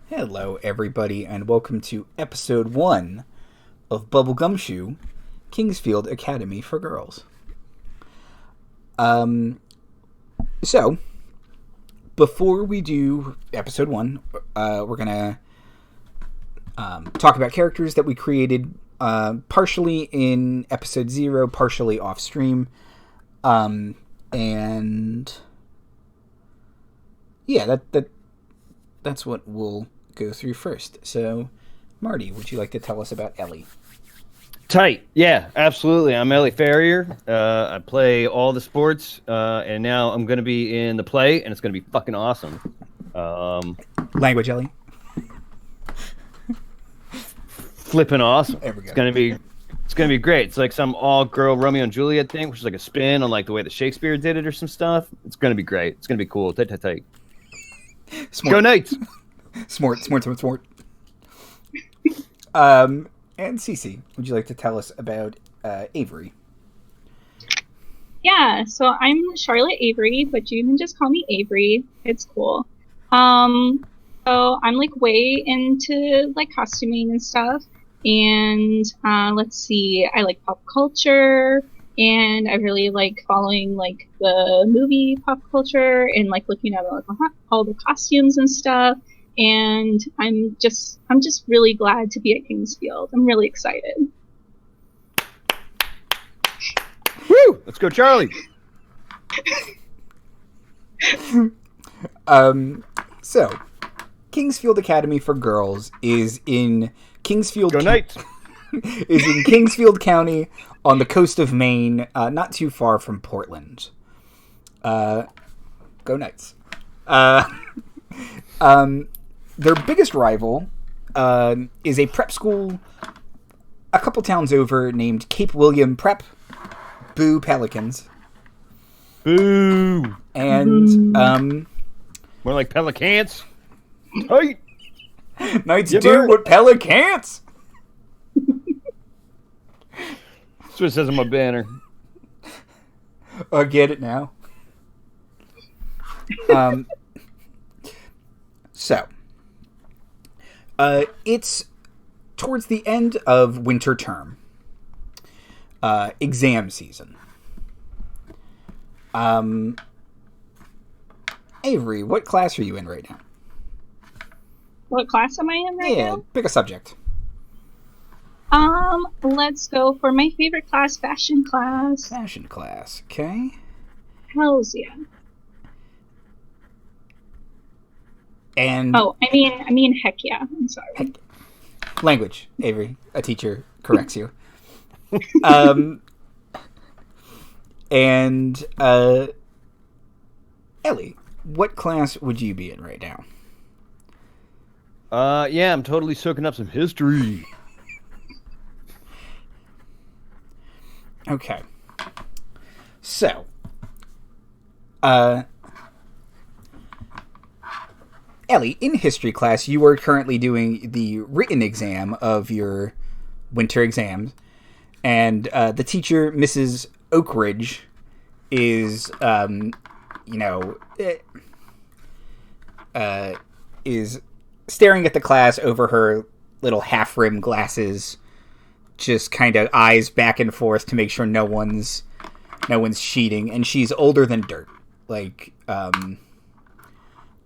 Hello, everybody, and welcome to episode 1 of Bubblegumshoe, Kingsfield Academy for Girls. So, before we do episode 1, we're gonna talk about characters that we created partially in episode 0, partially off stream. And yeah, that's what we'll go through first. So, Marty, would you like to tell us about Ellie? Tight. Yeah, absolutely. I'm Ellie Farrier. I play all the sports, and now I'm going to be in the play, and it's going to be fucking awesome. Language, Ellie? Flipping awesome. There we go. It's going to be great. It's like some all-girl Romeo and Juliet thing, which is like a spin on like the way that Shakespeare did it or some stuff. It's going to be great. It's going to be cool. Tight. Smart. Go Knights! Smart. And CC, would you like to tell us about Avery? Yeah, so I'm Charlotte Avery, but you can just call me Avery. It's cool. So I'm like way into like costuming and stuff. And let's see, I like pop culture, and I really like following like the movie pop culture and like looking at all the costumes and stuff. And I'm just really glad to be at Kingsfield. I'm really excited. Woo! Let's go, Charlie! So, Kingsfield Academy for Girls is in Kingsfield. Go Knights! Is in Kingsfield County on the coast of Maine, not too far from Portland. Go Knights. Their biggest rival is a prep school a couple towns over named Cape William Prep. Boo Pelicans. Boo! And, more like Pelicans. Hey! Knights do what Pelicans! That's what it says on my banner. I get it now. So, it's towards the end of winter term. Exam season. Avery, what class are you in right now? What class am I in right now? Yeah, pick a subject. Let's go for my favorite class, fashion class. Fashion class, okay. Hells yeah. And I mean, heck yeah. I'm sorry. Language, Avery. A teacher corrects you. And Ellie, what class would you be in right now? Yeah, I'm totally soaking up some history. Okay. So, Ellie, in history class, you are currently doing the written exam of your winter exams, and the teacher, Mrs. Oakridge, is, is staring at the class over her little half-rim glasses, just kind of eyes back and forth to make sure no one's cheating, and she's older than dirt. Like,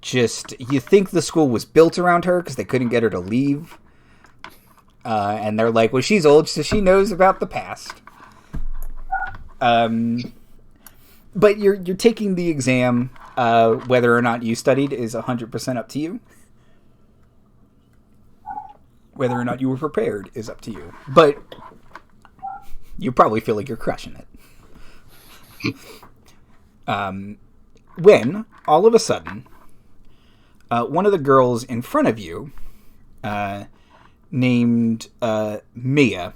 just, you think the school was built around her because they couldn't get her to leave. And they're like, well, she's old, so she knows about the past. But you're taking the exam. Whether or not you studied is 100% up to you. Whether or not you were prepared is up to you. But you probably feel like you're crushing it. When, all of a sudden, one of the girls in front of you, named Mia,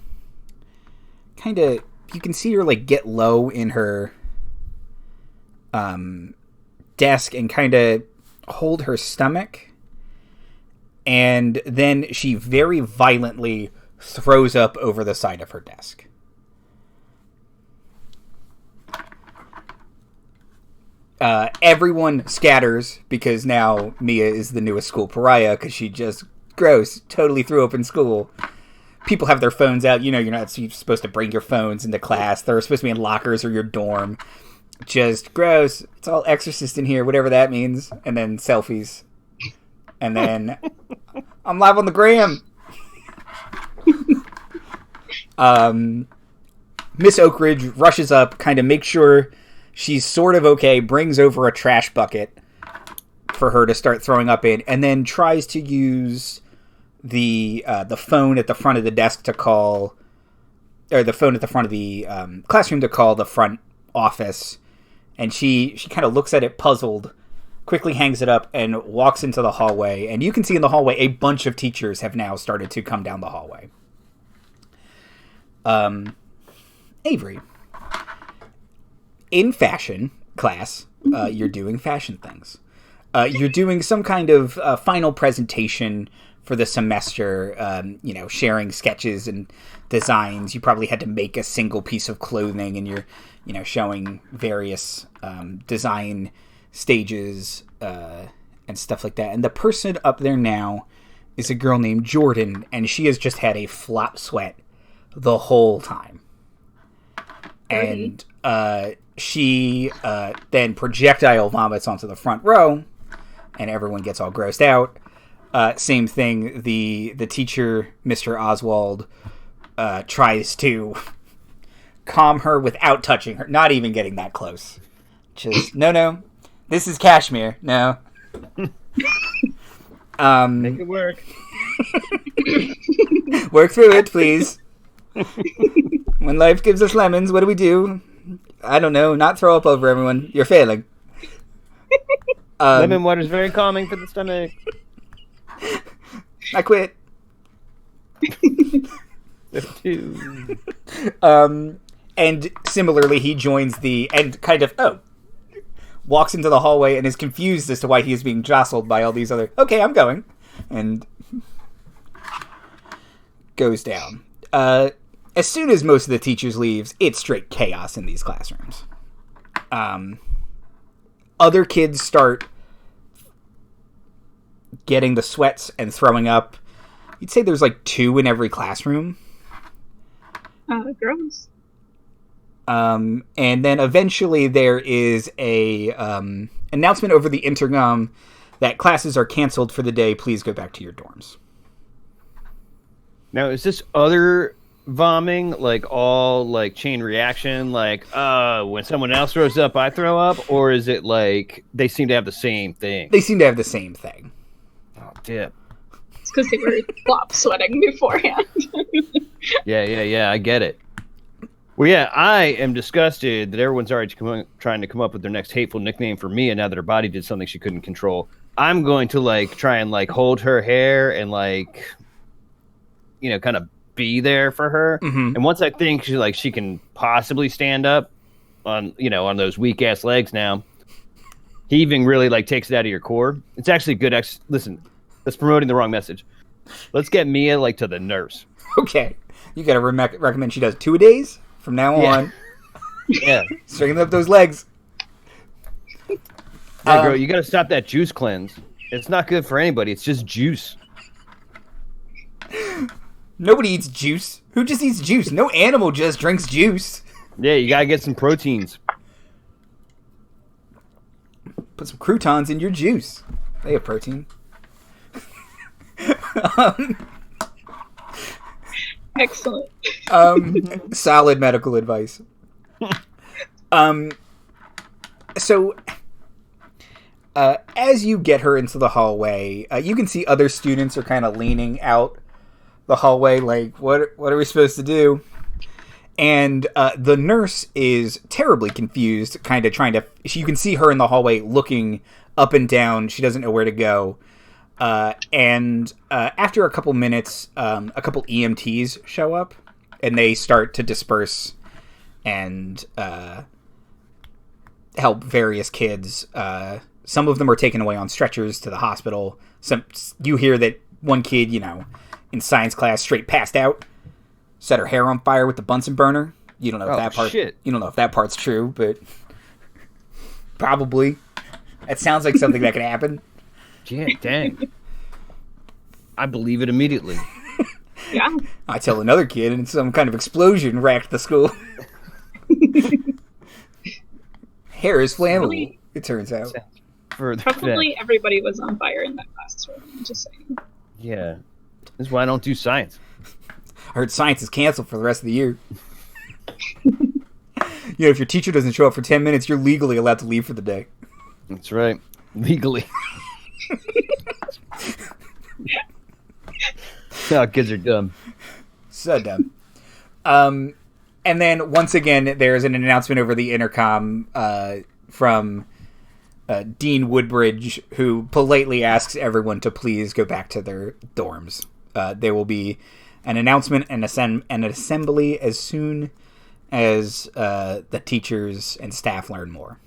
kind of, you can see her like get low in her desk and kind of hold her stomach, and then she very violently throws up over the side of her desk. Everyone scatters because now Mia is the newest school pariah because she just totally threw up in school. People have their phones out. You're not supposed to bring your phones into class. They're supposed to be in lockers or your dorm. Just gross. It's all Exorcist in here, whatever that means. And then selfies. And then I'm live on the gram. Miss Oakridge rushes up, kind of makes sure she's sort of okay, brings over a trash bucket for her to start throwing up in, and then tries to use the phone at the front of the desk to call, or the phone at the front of the classroom to call the front office. And she kind of looks at it puzzled, quickly hangs it up, and walks into the hallway. And you can see in the hallway a bunch of teachers have now started to come down the hallway. Avery. In fashion class, you're doing fashion things. You're doing some kind of final presentation for the semester, sharing sketches and designs. You probably had to make a single piece of clothing, and you're, showing various design stages and stuff like that. And the person up there now is a girl named Jordan, and she has just had a flop sweat the whole time. And she then projectile vomits onto the front row, and everyone gets all grossed out. Same thing, the teacher, Mr. Oswald, tries to calm her without touching her, not even getting that close. Just, no, this is cashmere, no. Make it work. Work through it, please. When life gives us lemons, what do? I don't know, not throw up over everyone. You're failing. Lemon water is very calming for the stomach. I quit. Two. And similarly, he joins and kind of, walks into the hallway and is confused as to why he is being jostled by all these other, okay, I'm going. And goes down. As soon as most of the teachers leaves, it's straight chaos in these classrooms. Other kids start getting the sweats and throwing up. You'd say there's like 2 in every classroom. Gross. And then eventually there is a announcement over the intercom that classes are canceled for the day. Please go back to your dorms. Now, is this other vomiting, like all like chain reaction, like when someone else throws up, I throw up, or is it like they seem to have the same thing? They seem to have the same thing. Oh, dip. It's because they were flop sweating beforehand. Yeah, I get it. Well, yeah, I am disgusted that everyone's already trying to come up with their next hateful nickname for Mia now that her body did something she couldn't control. I'm going to like try and like hold her hair and like, kind of be there for her. Mm-hmm. And once I think she can possibly stand up on those weak ass legs now, heaving really like takes it out of your core. It's actually good. Listen, that's promoting the wrong message. Let's get Mia like to the nurse. Okay. You got to recommend she does 2 a days from now on. Yeah. Straighten up those legs. Yeah, girl, you got to stop that juice cleanse. It's not good for anybody. It's just juice. Nobody eats juice. Who just eats juice? No animal just drinks juice. Yeah, you got to get some proteins. Put some croutons in your juice. They have protein. Excellent. Solid medical advice. So, as you get her into the hallway, you can see other students are kind of leaning out the hallway, like, what are we supposed to do? And the nurse is terribly confused, kind of trying to... You can see her in the hallway looking up and down. She doesn't know where to go. And after a couple minutes, a couple EMTs show up, and they start to disperse and help various kids. Some of them are taken away on stretchers to the hospital. You hear that one kid, in science class, straight passed out, set her hair on fire with the Bunsen burner. You don't know if that part. Shit. You don't know if that part's true, but Probably. That sounds like something that could happen. Yeah, dang. I believe it immediately. Yeah. I tell another kid, and some kind of explosion racked the school. Hair is flammable, Really? it turns out. Probably everybody was on fire in that classroom. I'm just saying. Yeah. This is why I don't do science. I heard science is canceled for the rest of the year. If your teacher doesn't show up for 10 minutes, you're legally allowed to leave for the day. That's right. Legally. No, kids are dumb. So dumb. And then, once again, there's an announcement over the intercom from Dean Woodbridge, who politely asks everyone to please go back to their dorms. There will be an announcement and an assembly as soon as the teachers and staff learn more.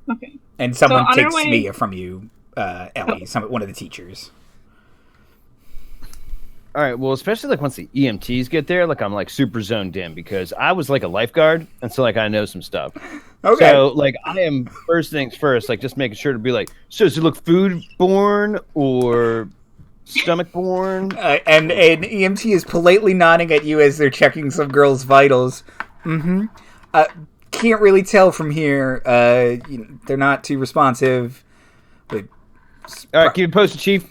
Okay. And someone So takes me from you, Ellie, one of the teachers. All right, well, especially like once the EMTs get there, like I'm like super zoned in because I was like a lifeguard, and so like I know some stuff. Okay. So like I am first things first, like just making sure to be like, so does it look food-borne or stomach-borne? And an EMT is politely nodding at you as they're checking some girl's vitals. Mm-hmm. Can't really tell from here. They're not too responsive. But All right, keep it posted, Chief.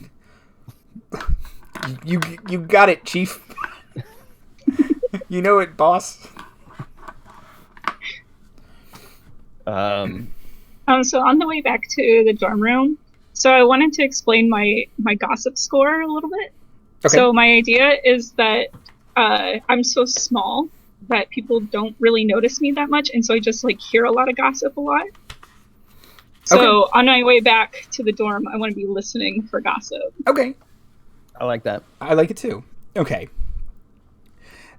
You got it, Chief. You know it, boss. So on the way back to the dorm room, so I wanted to explain my gossip score a little bit. Okay. So my idea is that I'm so small that people don't really notice me that much, and so I just like hear a lot of gossip a lot. So on my way back to the dorm, I want to be listening for gossip. Okay. I like that. I like it too. Okay.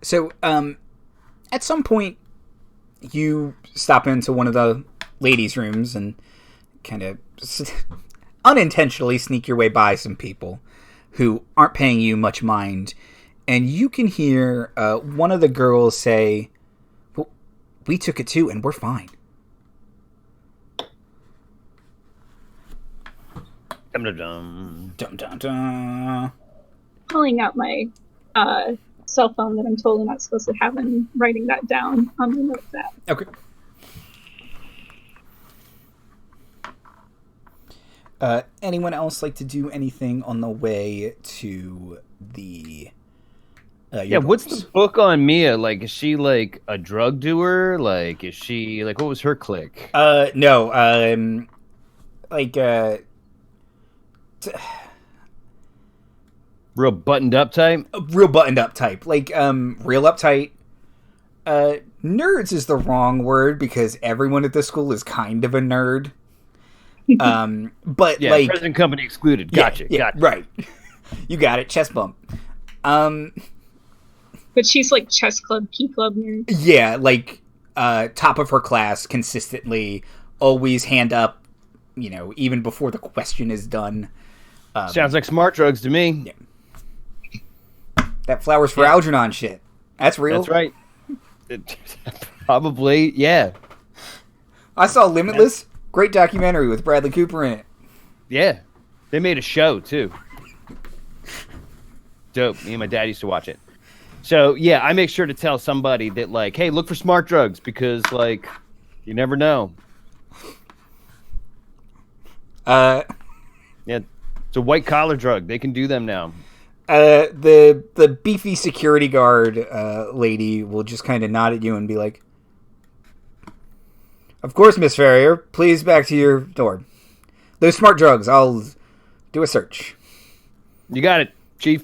So, at some point, you stop into one of the ladies' rooms and kind of unintentionally sneak your way by some people who aren't paying you much mind. And you can hear one of the girls say, "Well, we took it too, and we're fine." Dum-dum-dum. Dun-dun-dun. Pulling out my cell phone that I'm totally not supposed to have and writing that down on the notes app. Okay. Anyone else like to do anything on the way to the... Yeah, what's the book on Mia? Like, is she like a drug doer? Like, is she like, what was her clique? No, like, Real buttoned up type? real buttoned up type. Like, real uptight. Nerds is the wrong word because everyone at this school is kind of a nerd. But Yeah, like, present company excluded. Gotcha. Gotcha. Right. You got it. Chest bump. But she's like chess club, key club nerd. Yeah, like, top of her class consistently, always hand up, even before the question is done. Sounds like smart drugs to me. Yeah. That Flowers for Algernon shit. That's real. That's right. Probably, yeah. I saw Limitless. Great documentary with Bradley Cooper in it. Yeah. They made a show, too. Dope. Me and my dad used to watch it. So, yeah, I make sure to tell somebody that, like, hey, look for smart drugs because, like, you never know. Yeah, it's a white-collar drug. They can do them now. The beefy security guard lady will just kind of nod at you and be like, "Of course, Miss Farrier. Please back to your dorm. Those smart drugs. I'll do a search." You got it, Chief.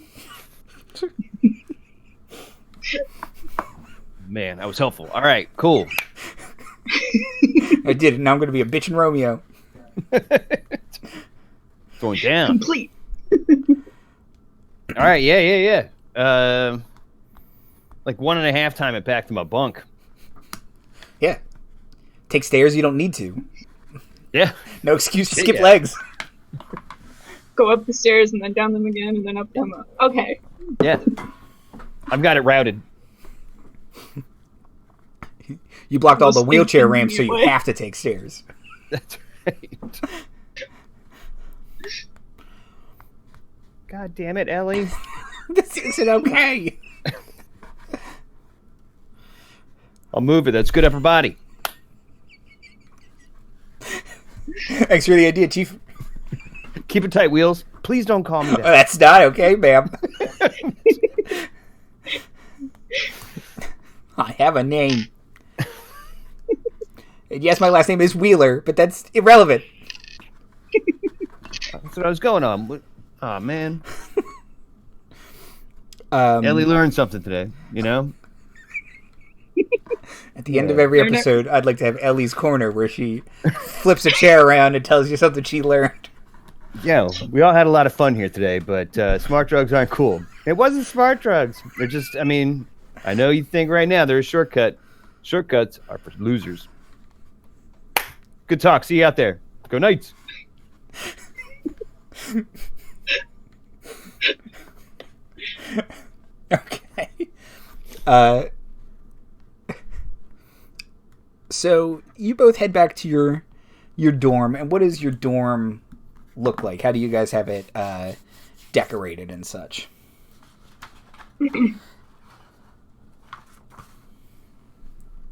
Man, that was helpful. All right, cool. I did it. Now I'm going to be a bitchin' Romeo. Going down. Complete. All right, yeah. Like 1.5 time it back to my bunk. Yeah. Take stairs you don't need to. Yeah. No excuse to skip Yeah. legs. Go up the stairs and then down them again and then up them. Okay. Yeah. I've got it routed. You blocked all the Most wheelchair ramps, so you inconvenient way. have to take stairs. That's right. God damn it, Ellie. This isn't okay. I'll move it. That's good upper body. Thanks for the idea, Chief. Keep it tight, Wheels. Please don't call me that. That's not okay, ma'am. I have a name. And yes, my last name is Wheeler, but that's irrelevant. That's what I was going on. Oh, man. Um, Ellie learned something today, you know? At the end of every episode, I'd like to have Ellie's Corner, where she flips a chair around and tells you something she learned. Yeah, we all had a lot of fun here today, but smart drugs aren't cool. It wasn't smart drugs. They're just, I mean, I know you think right now they're a shortcut. Shortcuts are for losers. Good talk. See you out there. Go Knights. Okay. So you both head back to your dorm, and what does your dorm look like? How do you guys have it decorated and such?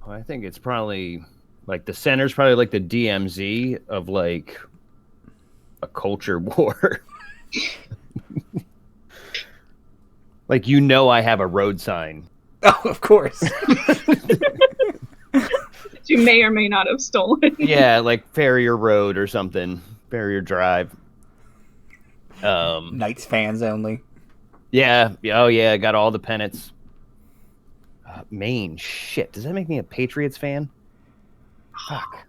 Well, I think it's probably like the center's probably like the DMZ of like a culture war. Like, you know, I have a road sign. Oh, of course. You may or may not have stolen. Yeah, like Farrier Road or something. Farrier Drive. Knights fans only. Yeah. Oh, yeah. Got all the pennants. Maine. Shit. Does that make me a Patriots fan? Fuck.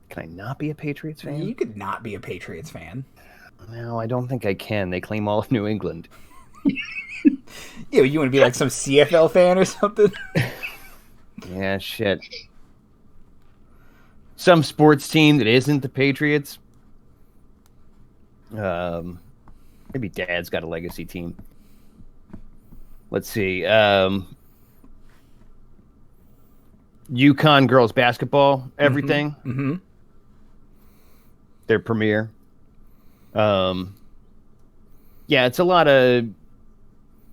Can I not be a Patriots fan? You could not be a Patriots fan. No, I don't think I can. They claim all of New England. Yeah, you want to be like some CFL fan or something? Yeah, shit. Some sports team that isn't the Patriots. Maybe Dad's got a legacy team. Let's see. UConn girls basketball, everything. Mm-hmm. Their premiere. Yeah, it's a lot of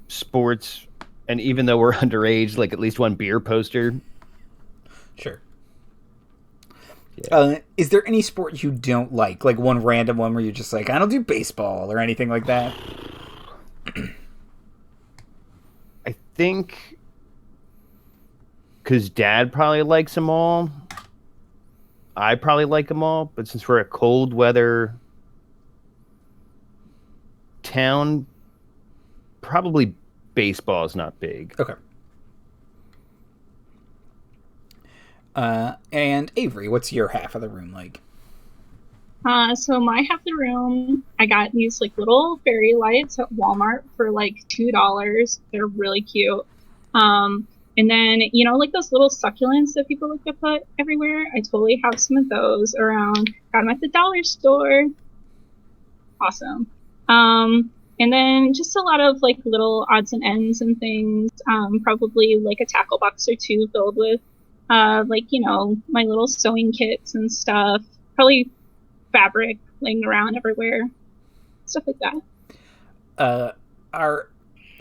sports, and even though we're underage, like at least one beer poster. Sure. Yeah. Is there any sport you don't like? Like one random one where you're just like, I don't do baseball or anything like that? I think because Dad probably likes them all. I probably like them all, but since we're a cold weather town, probably baseball is not big. Okay. And Avery, what's your half of the room like? So my half the room, I got these like little fairy lights at Walmart for like $2. They're really cute. And then, you know, like those little succulents that people like to put everywhere. I totally have some of those around. Got them at the dollar store. Awesome. And then just a lot of like little odds and ends and things. Probably like a tackle box or two filled with like, you know, my little sewing kits and stuff. Probably fabric laying around everywhere. Stuff like that.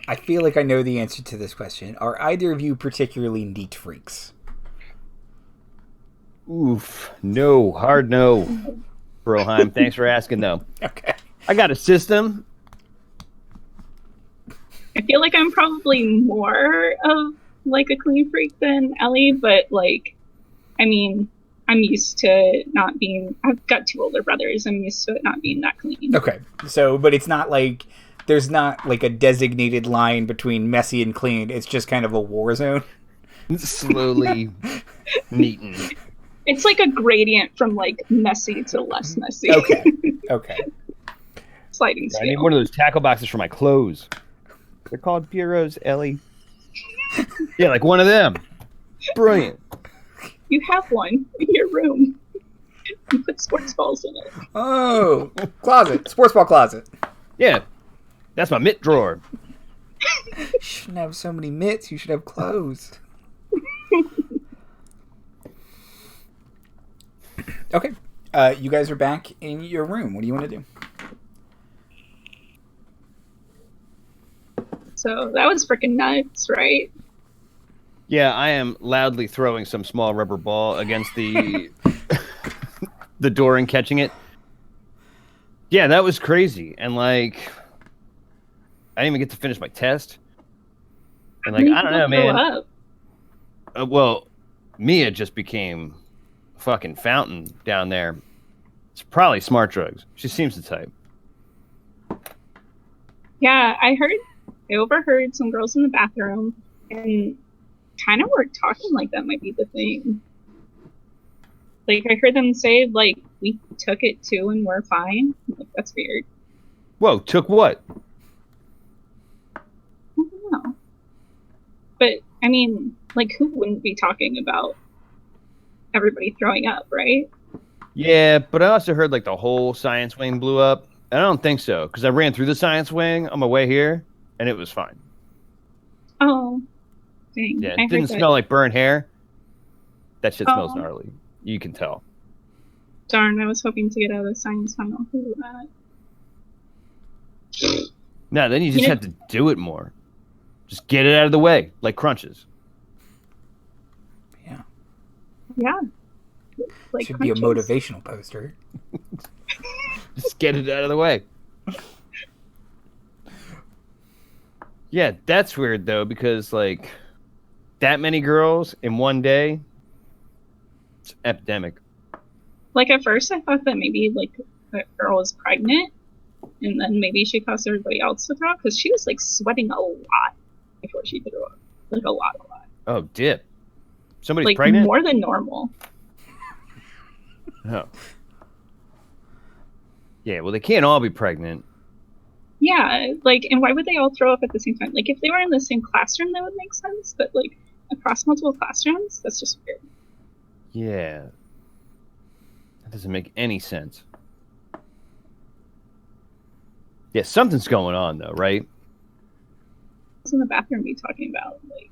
I feel like I know the answer to this question. Are either of you particularly neat freaks? Oof. No. Hard no. Broheim, thanks for asking, though. Okay. I got a system. I feel like I'm probably more of like a clean freak than Ellie, but like, I mean, I'm used to not being, I've got 2 older brothers. I'm used to it not being that clean. Okay. So, but it's not like, there's not like a designated line between messy and clean. It's just kind of a war zone. Slowly neaten. It's like a gradient from like messy to less messy. Okay. Okay. Sliding I need scale. one of those tackle boxes for my clothes. They're called bureaus, Ellie. Yeah, like one of them. Brilliant. You have one in your room. You put sports balls in it. Oh, closet. Sports ball closet. Yeah, that's my mitt drawer. You shouldn't have so many mitts. You should have clothes. Okay. You guys are back in your room. What do you want to do? So that was freaking nuts, right? Yeah, I am loudly throwing some small rubber ball against the the door and catching it. Yeah, that was crazy. And like, I didn't even get to finish my test. And like, I don't know, man. Well, Mia just became a fucking fountain down there. It's probably smart drugs. She seems the type. Yeah, I overheard some girls in the bathroom and kind of were talking like that might be the thing. Like, I heard them say, like, we took it too and we're fine. Like, that's weird. Whoa, took what? I don't know. But, I mean, like, who wouldn't be talking about everybody throwing up, right? Yeah, but I also heard, like, the whole science wing blew up. I don't think so, because I ran through the science wing on my way here, and it was fine. Oh, dang. Yeah, it didn't smell like burnt hair. That shit smells gnarly. You can tell. Darn, I was hoping to get out of the science final for that. No, then you just have to do it more. Just get it out of the way, like crunches. Yeah. Yeah. Like should crunches. Be a motivational poster. Just get it out of the way. Yeah, that's weird though, because like that many girls in one day, it's epidemic. Like at first I thought that maybe like the girl was pregnant and then maybe she caused everybody else to throw up because she was like sweating a lot before she threw up. Like a lot. Oh, dip. Somebody's like pregnant? More than normal. Oh. Yeah, well they can't all be pregnant. Yeah, like, and why would they all throw up at the same time? Like, if they were in the same classroom, that would make sense, but, like, across multiple classrooms, that's just weird. Yeah. That doesn't make any sense. Yeah, something's going on, though, right? What's in the bathroom be talking about? Like,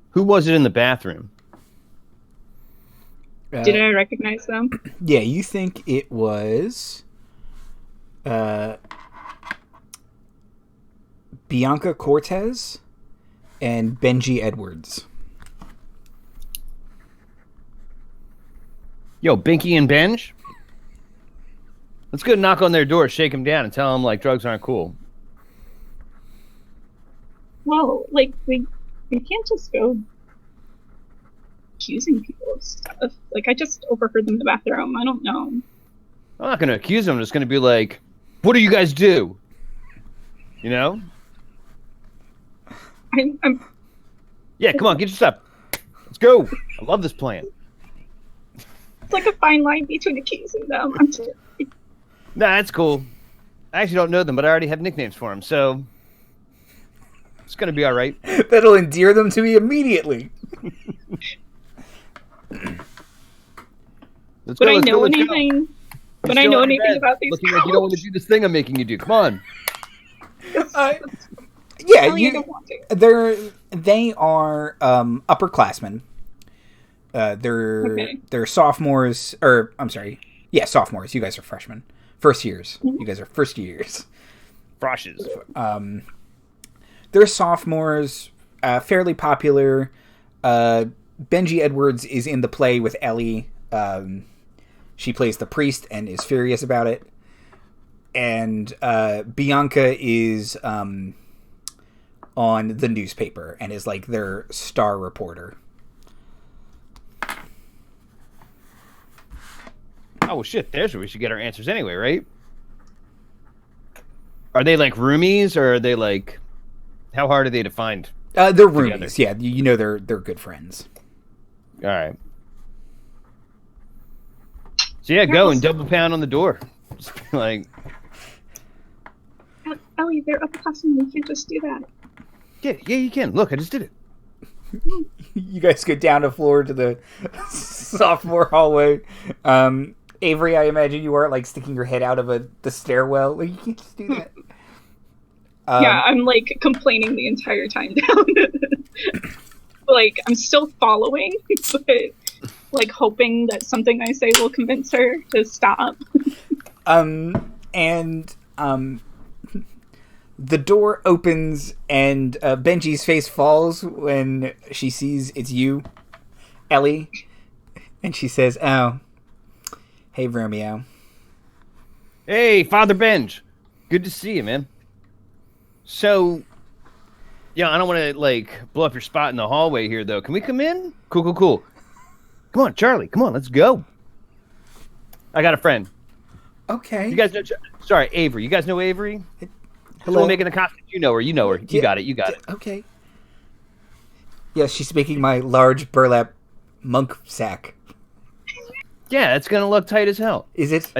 who was it in the bathroom? Did I recognize them? Yeah, you think it was... Bianca Cortez and Benji Edwards. Yo, Binky and Benj? Let's go knock on their door, shake them down, and tell them, like, drugs aren't cool. Well, like, we can't just go accusing people of stuff. Like, I just overheard them in the bathroom. I don't know. I'm not going to accuse them. I'm just going to be like, what do you guys do? You know? I'm... Yeah, come on, get your stuff. Let's go. I love this plan. It's like a fine line between accusing them. I'm just... Nah, that's cool. I actually don't know them, but I already have nicknames for them, so it's going to be all right. That'll endear them to me immediately. Let's Would go, I let's know go, let's anything? Go. Would I know anything about these looking girls? like you don't want to do this thing I'm making you do. Come on. Yeah, they are upperclassmen. They're sophomores, or I'm sorry, yeah, sophomores. You guys are freshmen, first years. You guys are first years. Froshes. They're sophomores, fairly popular. Benji Edwards is in the play with Ellie. She plays the priest and is furious about it. And Bianca is on the newspaper and is like their star reporter. Oh, well, shit. There's where we should get our answers anyway, right? Are they like roomies, or are they like... How hard are they to find? They're roomies, yeah. You know they're good friends. All right. So yeah, go and double pound on the door. Just be like... Ellie, they're upperclassmen. We can't just do that. Yeah, you can. Look, I just did it. You guys go down the floor to the sophomore hallway. Avery, I imagine you are like sticking your head out of the stairwell. Like, you can't just do that. Yeah, I'm like complaining the entire time down. Like, I'm still following, but like hoping that something I say will convince her to stop. The door opens and Benji's face falls when she sees it's you, Ellie, and she says, "Oh, hey Romeo." Hey, Father Benj. Good to see you, man. So, yeah, I don't want to, like, blow up your spot in the hallway here, though. Can we come in? Cool. Come on, Charlie. Come on, let's go. I got a friend. Okay. You guys know... Sorry, Avery. You guys know Avery? Hello. Making the costume. You know her. You got it. Okay. Yes, she's making my large burlap monk sack. Yeah, it's going to look tight as hell. Is it?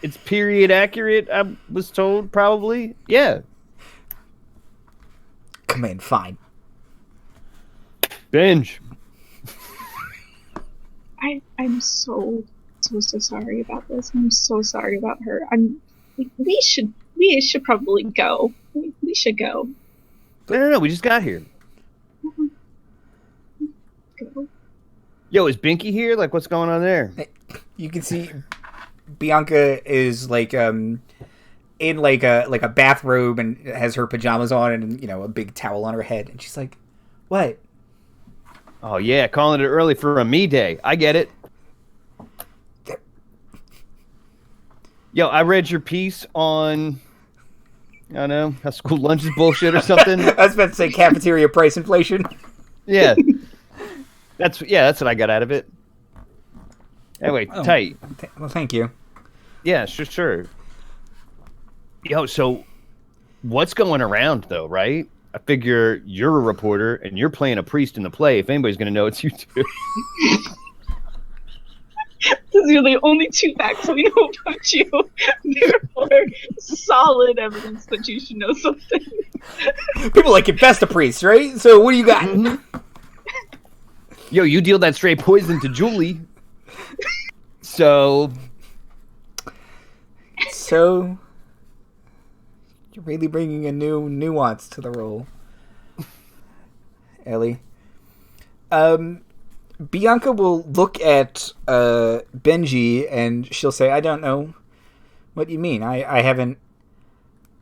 It's period accurate, I was told, probably. Yeah. Come in, fine. Benj. I'm so sorry about this. I'm so sorry about her. We should probably go. We should go. No, we just got here. Go. Yo, is Binky here? Like, what's going on there? You can see Bianca is like in like a bathrobe and has her pajamas on and a big towel on her head, and she's like, "What?" Oh yeah, calling it early for a me day. I get it. Yo, I read your piece on, I don't know, how school lunch is bullshit or something. I was about to say cafeteria price inflation. Yeah. That's what I got out of it. Anyway, tight. Well, thank you. Yeah, sure. Yo, so what's going around though, right? I figure you're a reporter and you're playing a priest in the play. If anybody's gonna know, it's you two. Those are the only two facts we know about you. Therefore, solid evidence that you should know something. People like it best a priest, right? So what do you got? Mm-hmm. Yo, you deal that straight poison to Julie. So you're really bringing a new nuance to the role, Ellie. Bianca will look at Benji and she'll say, "I don't know what you mean. I haven't.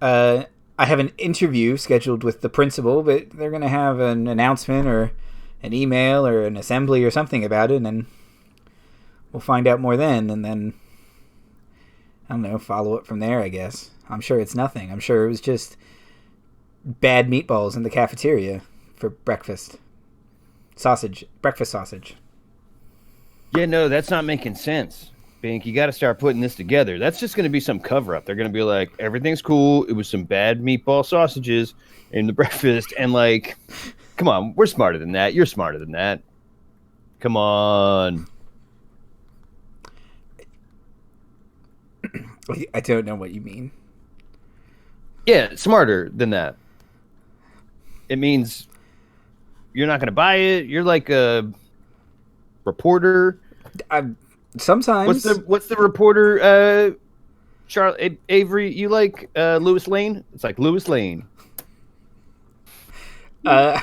I have an interview scheduled with the principal, but they're gonna have an announcement or an email or an assembly or something about it, and then we'll find out more then. And then I don't know, follow it from there. I guess. I'm sure it's nothing. I'm sure it was just bad meatballs in the cafeteria for breakfast." Breakfast sausage. Yeah, no, that's not making sense. Bink, you got to start putting this together. That's just going to be some cover-up. They're going to be like, everything's cool. It was some bad meatball sausages in the breakfast. And like, come on, we're smarter than that. You're smarter than that. Come on. I don't know what you mean. Yeah, smarter than that. It means you're not going to buy it. You're like a reporter. Sometimes. What's the reporter? Avery, you like Lewis Lane? It's like Lewis Lane. Yeah.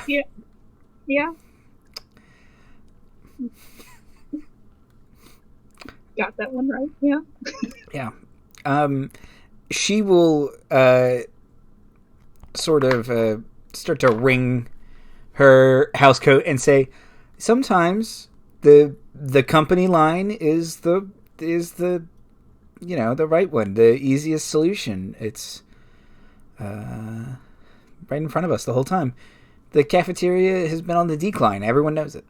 Got that one right. Yeah. Yeah. She will sort of start to wring her housecoat and say, sometimes the company line is the the right one, the easiest solution. It's right in front of us the whole time. The cafeteria has been on the decline. Everyone knows it.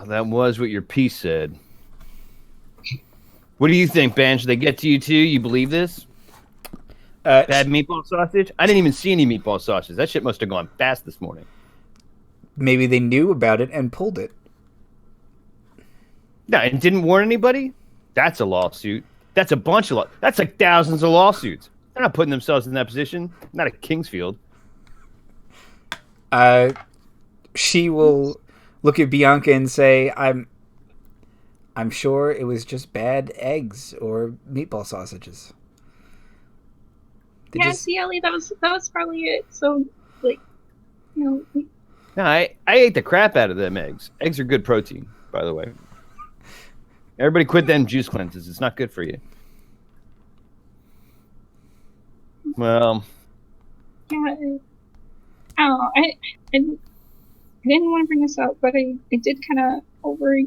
That was what your piece said. What do you think, Ben? Should they get to you too? You believe this? Bad meatball sausage? I didn't even see any meatball sausage. That shit must have gone fast this morning. Maybe they knew about it and pulled it. No, and didn't warn anybody? That's a lawsuit. That's a bunch of that's like thousands of lawsuits. They're not putting themselves in that position. Not at Kingsfield. She will look at Bianca and say, I'm sure it was just bad eggs or meatball sausages. See, Ellie, that was probably it. So, like, No, I ate the crap out of them eggs. Eggs are good protein, by the way. Everybody quit them juice cleanses. It's not good for you. Well, Yeah, I don't know. I didn't want to bring this up, but I did kind of overhear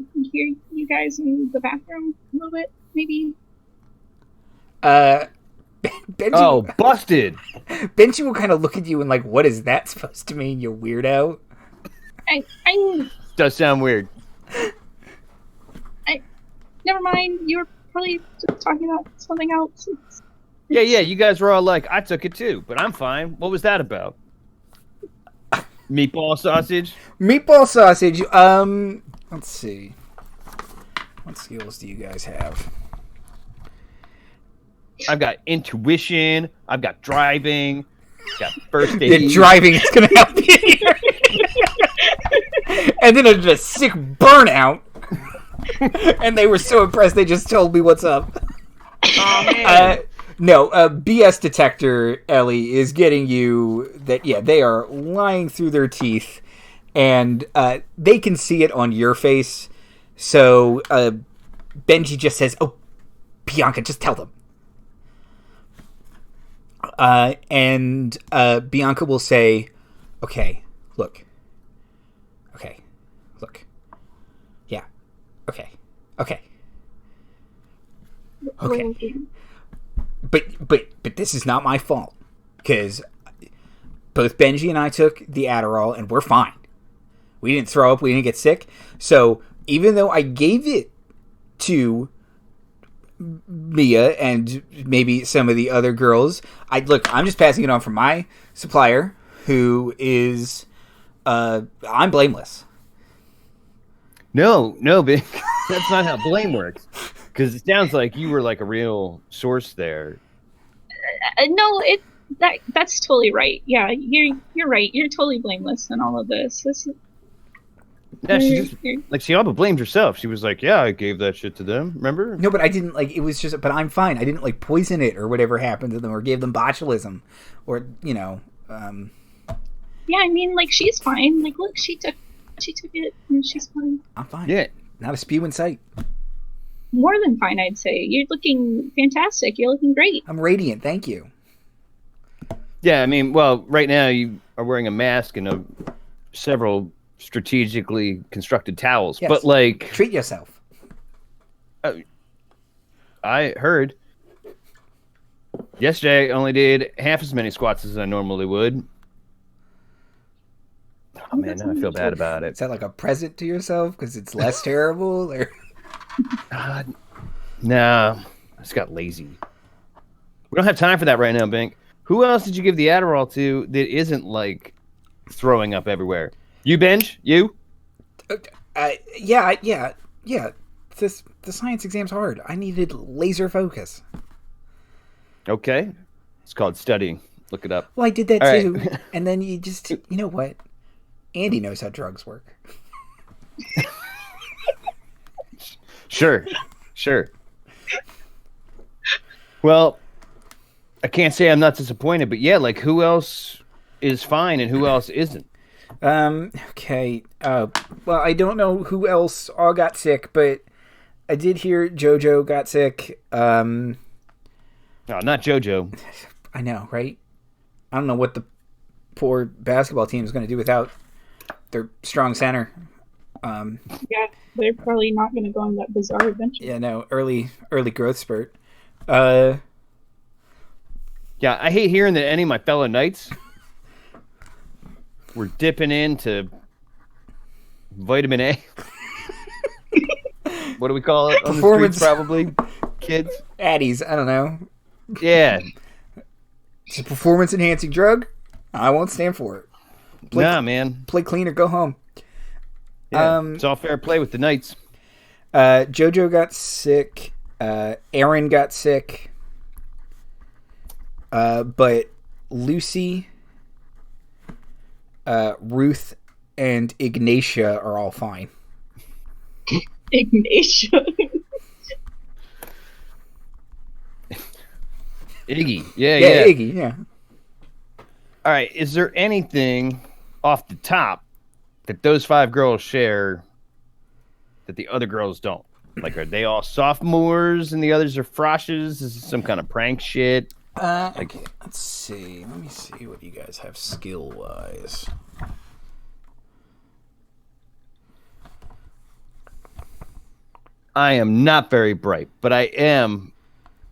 you guys in the bathroom a little bit, maybe. Benji, oh, busted. Benji will kind of look at you and like, what is that supposed to mean, you weirdo? I Does sound weird. never mind. You were probably just talking about something else. Yeah, you guys were all like, I took it too, but I'm fine. What was that about? Meatball sausage? Meatball sausage. Let's see. What skills do you guys have? I've got intuition. I've got driving. Got first aid. The driving is going to help you here. And then a sick burnout. And they were so impressed they just told me what's up. Oh, man. No, BS detector, Ellie, is getting you that, yeah, they are lying through their teeth. And they can see it on your face. So Benji just says, oh, Bianca, just tell them. And Bianca will say, okay, look. Yeah. Okay. But this is not my fault. Because both Benji and I took the Adderall and we're fine. We didn't throw up, we didn't get sick. So even though I gave it to Mia and maybe some of the other girls, I'm just passing it on from my supplier, who is I'm blameless. No, Big. That's not how blame works. Because it sounds like you were like a real source there. No, that's totally right. Yeah, you're right. You're totally blameless in all of this. Yeah, she all but blamed herself. She was like, yeah, I gave that shit to them. Remember? No, but I didn't, it was just, but I'm fine. I didn't, poison it or whatever happened to them or gave them botulism or, Yeah, I mean, she's fine. Look, she took it and she's fine. I'm fine. Yeah. Not a spew in sight. More than fine, I'd say. You're looking fantastic. You're looking great. I'm radiant. Thank you. Yeah, I mean, well, right now you are wearing a mask and several strategically constructed towels, yes. But treat yourself. I heard yesterday I only did half as many squats as I normally would. Oh man, now I feel bad about it. Is that like a present to yourself because it's less terrible? Or nah, I just got lazy. We don't have time for that right now, Bink. Who else did you give the Adderall to that isn't throwing up everywhere? You, Benj? You? Yeah. The science exam's hard. I needed laser focus. Okay. It's called studying. Look it up. Well, I did that All too. right. And then you just, you know what? Andy knows how drugs work. Sure. Well, I can't say I'm not disappointed, but yeah, who else is fine and who else isn't? Okay. Well, I don't know who else all got sick, but I did hear JoJo got sick. No, not JoJo. I know, right? I don't know what the poor basketball team is going to do without their strong center. Yeah, they're probably not going to go on that bizarre adventure. Yeah, no, early growth spurt. Yeah, I hate hearing that any of my fellow knights were dipping into vitamin A. What do we call it? On Performance, the streets, probably. Kids? Addies, I don't know. Yeah. It's a performance enhancing drug. I won't stand for it. Nah, man. Play clean or go home. Yeah, it's all fair play with the knights. JoJo got sick. Aaron got sick. But Lucy, Ruth, and Ignatia are all fine. Ignatia. Iggy. Yeah. Iggy, yeah. All right. Is there anything off the top that those 5 girls share that the other girls don't? Like, are they all sophomores and the others are froshes? Is this some kind of prank shit? Okay, let's see. Let me see what you guys have skill-wise. I am not very bright, but I am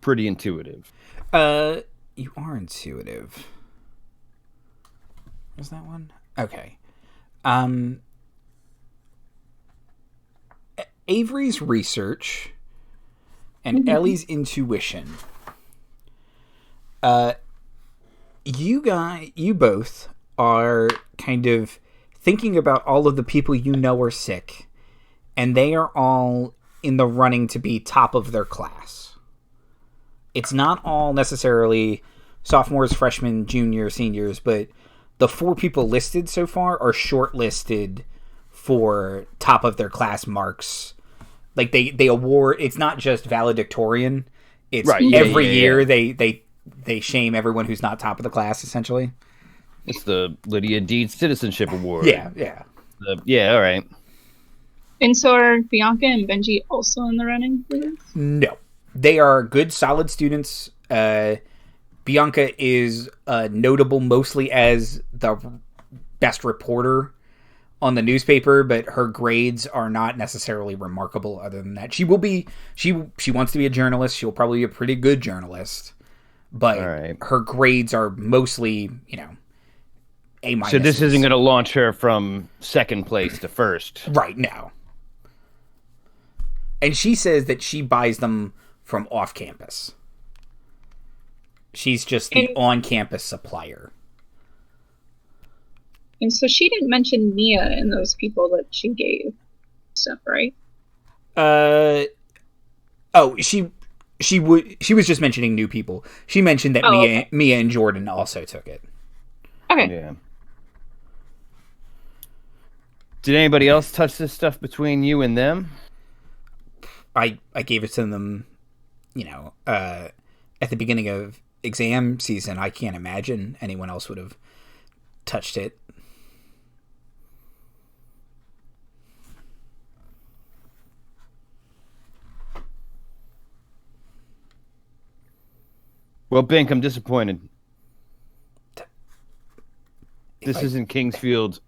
pretty intuitive. You are intuitive. Was that one? Okay. Avery's research and Ellie's intuition. You both are kind of thinking about all of the people you know are sick, and they are all in the running to be top of their class. It's not all necessarily sophomores, freshmen, juniors, seniors, but the 4 people listed so far are shortlisted for top of their class marks. Like they award. It's not just valedictorian. It's every year they shame everyone who's not top of the class. Essentially, it's the Lydia Deed Citizenship Award. Yeah. All right. And so are Bianca and Benji also in the running for this? No, they are good, solid students. Bianca is notable mostly as the best reporter on the newspaper, but her grades are not necessarily remarkable other than that. She will be, she wants to be a journalist. She'll probably be a pretty good journalist, but her grades are mostly, A-. So this isn't going to launch her from second place to first. Right, no. And she says that she buys them from off campus. She's just the on-campus supplier. And so she didn't mention Mia and those people that she gave stuff, right? She was just mentioning new people. She mentioned that Mia and Jordan also took it. Okay. Yeah. Did anybody else touch this stuff between you and them? I gave it to them, at the beginning of exam season. I can't imagine anyone else would have touched it. Well, Bink, I'm disappointed. This isn't Kingsfield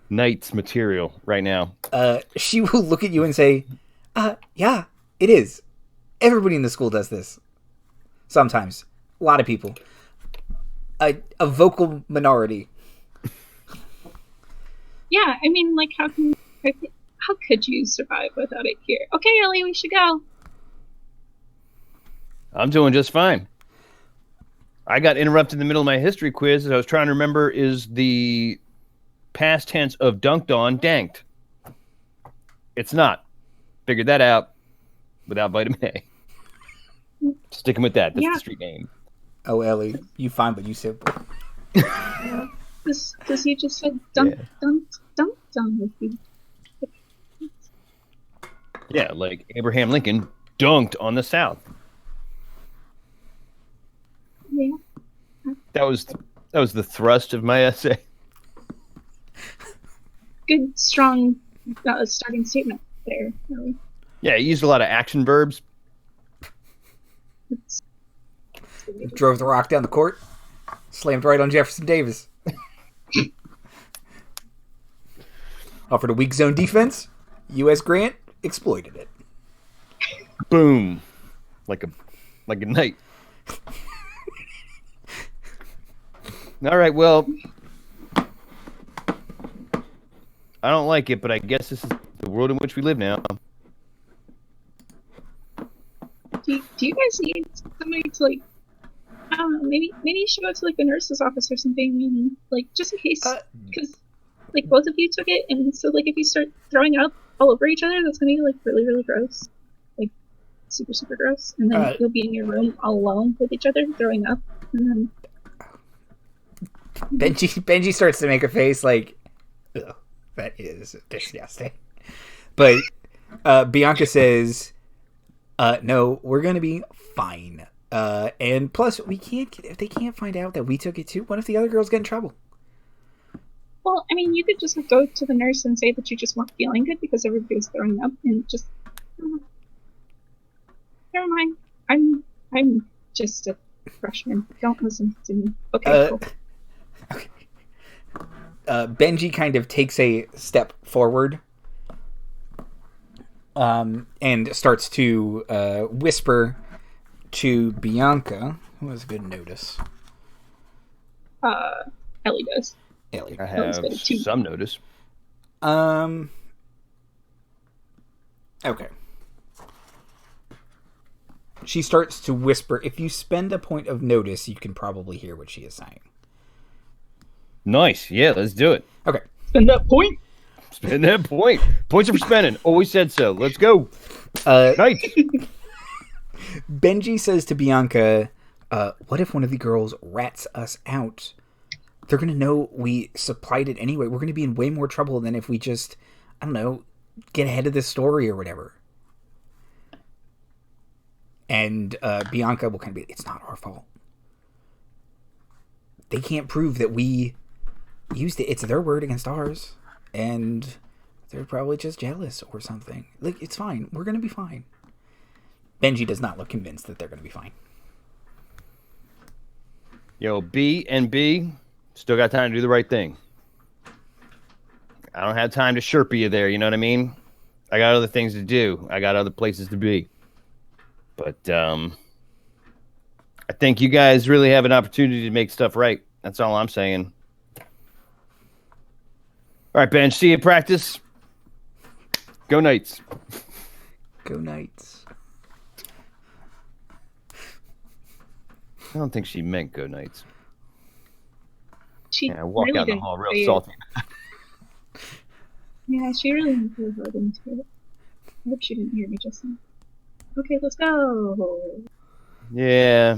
Knight's material right now. She will look at you and say, yeah, it is. Everybody in the school does this. Sometimes. A lot of people. A vocal minority. Yeah, I mean, like, how could you survive without it here? Okay, Ellie, we should go. I'm doing just fine. I got interrupted in the middle of my history quiz as I was trying to remember, is the past tense of dunked on danked? It's not. Figured that out without vitamin A. Sticking with that. That's the street name. Oh, Ellie, you fine, but you simple. Because you just said dunked on. Yeah, like Abraham Lincoln dunked on the South. Yeah. That was the thrust of my essay. Good, strong starting statement there, Ellie. Yeah, he used a lot of action verbs. Drove the rock down the court, slammed right on Jefferson Davis. Offered a weak zone defense. U.S. Grant exploited it. Boom, like a knight. All right, well, I don't like it, but I guess this is the world in which we live now. Do you guys need somebody to, like, I don't know, maybe you should go to, like, the nurse's office or something, and, like, just in case, because, like, both of you took it, and so, like, if you start throwing up all over each other, that's gonna be, like, really, really gross. Like, super, super gross. And then you'll be in your room all alone with each other, throwing up, and then... Benji starts to make a face like, ugh, that is disgusting. But Bianca says, no, we're going to be fine. And plus, if they can't find out that we took it too, what if the other girls get in trouble? Well, I mean, you could just go to the nurse and say that you just weren't feeling good because everybody was throwing up, and just never mind. I'm just a freshman. Don't listen to me. Okay, cool. Okay. Benji kind of takes a step forward, and starts to whisper to Bianca, who has good notice. Ellie does. Ellie. I have some notice. Okay. She starts to whisper. If you spend a point of notice, you can probably hear what she is saying. Nice. Yeah, let's do it. Okay. Spend that point. Spend that point. Points are for spending. Always said so. Let's go. Nice. Benji says to Bianca, what if one of the girls rats us out? They're going to know we supplied it anyway. We're going to be in way more trouble than if we just, I don't know, get ahead of this story or whatever. And Bianca will kind of be, it's not our fault. They can't prove that we used it. It's their word against ours. And they're probably just jealous or something. Like, it's fine. We're going to be fine. Benji does not look convinced that they're going to be fine. Yo, B and B still got time to do the right thing. I don't have time to Sherpa you there, you know what I mean? I got other things to do. I got other places to be. But I think you guys really have an opportunity to make stuff right. That's all I'm saying. All right, Ben, see you at practice. Go Knights. Go Knights. I don't think she meant go Knights. She I walk really out in the hall real salty. Yeah, she really didn't put her heart into it. I hope she didn't hear me just now. Okay, let's go. Yeah.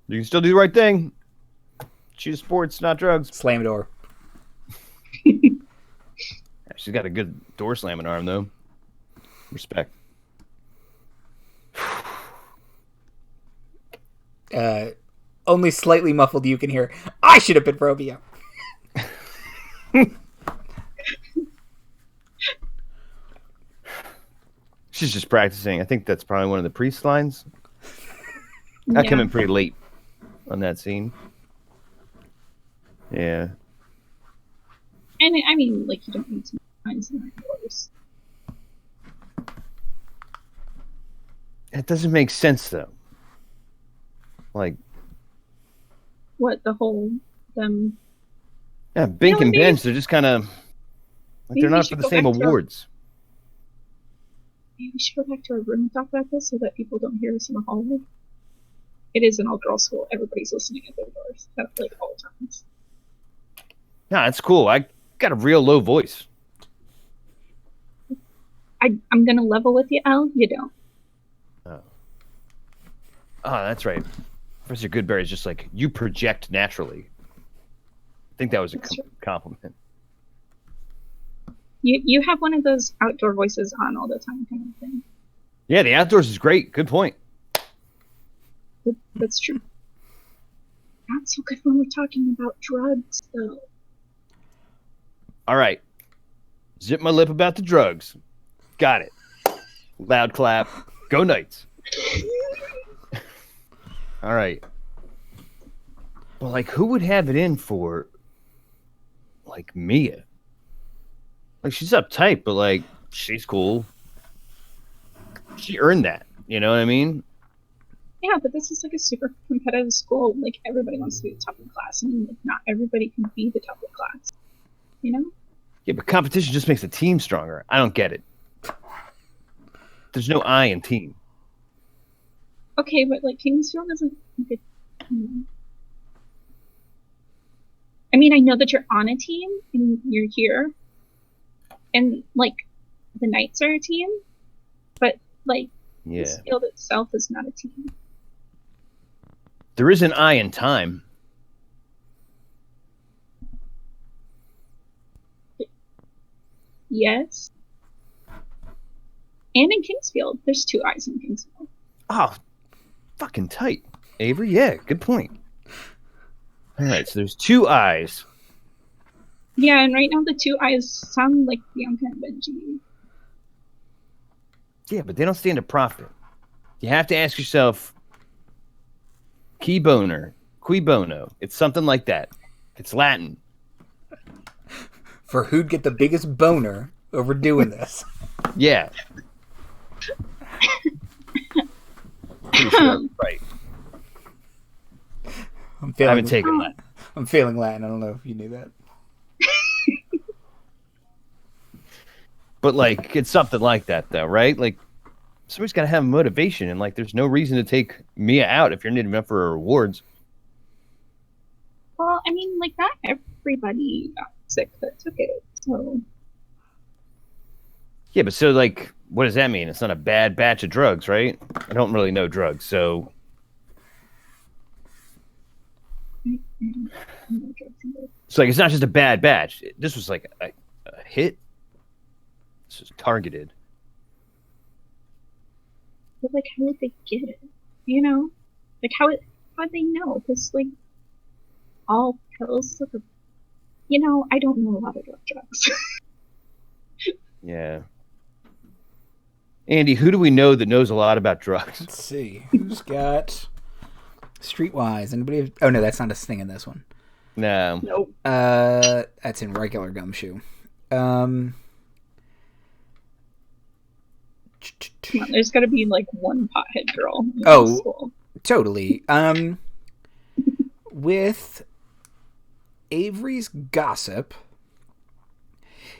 You can still do the right thing. Choose sports, not drugs. Slam door. She's got a good door slamming arm, though. Respect. Only slightly muffled you can hear, I should have been Romeo. She's just practicing. I think that's probably one of the priest lines. I come in pretty late on that scene. Yeah. And I mean, like, you don't need to find some doors. It doesn't make sense, though. Like, what, the whole them? yeah, Bink and Bench, they're just kind of like they're not for the same awards. Maybe we should go back to our room and talk about this so that people don't hear us in the hallway. It is an all-girl school. Everybody's listening at their doors at like all times. Yeah, that's cool. I got a real low voice. I'm gonna level with you, Elle. You don't. Oh, that's right. Professor Goodberry's just like, you project naturally. I think that was a compliment. You have one of those outdoor voices on all the time kind of thing. Yeah, the outdoors is great. Good point. That's true. Not so good when we're talking about drugs, though. All right. Zip my lip about the drugs. Got it. Loud clap. Go Knights. All right. But, like, who would have it in for, like, Mia? Like, she's uptight, but, like, she's cool. She earned that. You know what I mean? Yeah, but this is, like, a super competitive school. Like, everybody wants to be the top of the class. And, like, not everybody can be the top of the class. You know? Yeah, but competition just makes the team stronger. I don't get it. There's no I in team. Okay, but, like, Kingsfield isn't... Like, I mean, I know that you're on a team, and you're here. And, like, the Knights are a team. But, like, yeah. this field itself is not a team. There is an I in time. Yes. And in Kingsfield. There's 2 I's in Kingsfield. Oh, fucking tight. Avery, yeah, good point. All right, so there's 2 I's. Yeah, and right now the two eyes sound like Bianca and Benji. Yeah, but they don't stand to profit. You have to ask yourself, qui boner, qui bono. It's something like that. It's Latin. For who'd get the biggest boner over doing this? Yeah. Pretty sure I'm right. I haven't taken Latin. I'm failing Latin. I don't know if you knew that. But, like, it's something like that, though, right? Like, somebody's got to have motivation, and, like, there's no reason to take Mia out if you're needing enough for her rewards. Well, I mean, like, not everybody got sick that took it, so... Yeah, but so, like, what does that mean? It's not a bad batch of drugs, right? I don't really know drugs, so... It's like, it's not just a bad batch. This was, like, a hit. This was targeted. But, like, how would they get it? You know? Like, how would they know? Because, like, all pills look... You know, I don't know a lot about drugs. Yeah. Andy, who do we know that knows a lot about drugs? Let's see. Who's got Streetwise? Anybody have... Oh, no, that's not a thing in this one. No. Nope. That's in regular Gumshoe. Come on, there's got to be like one pothead girl in school. Totally. With Avery's gossip,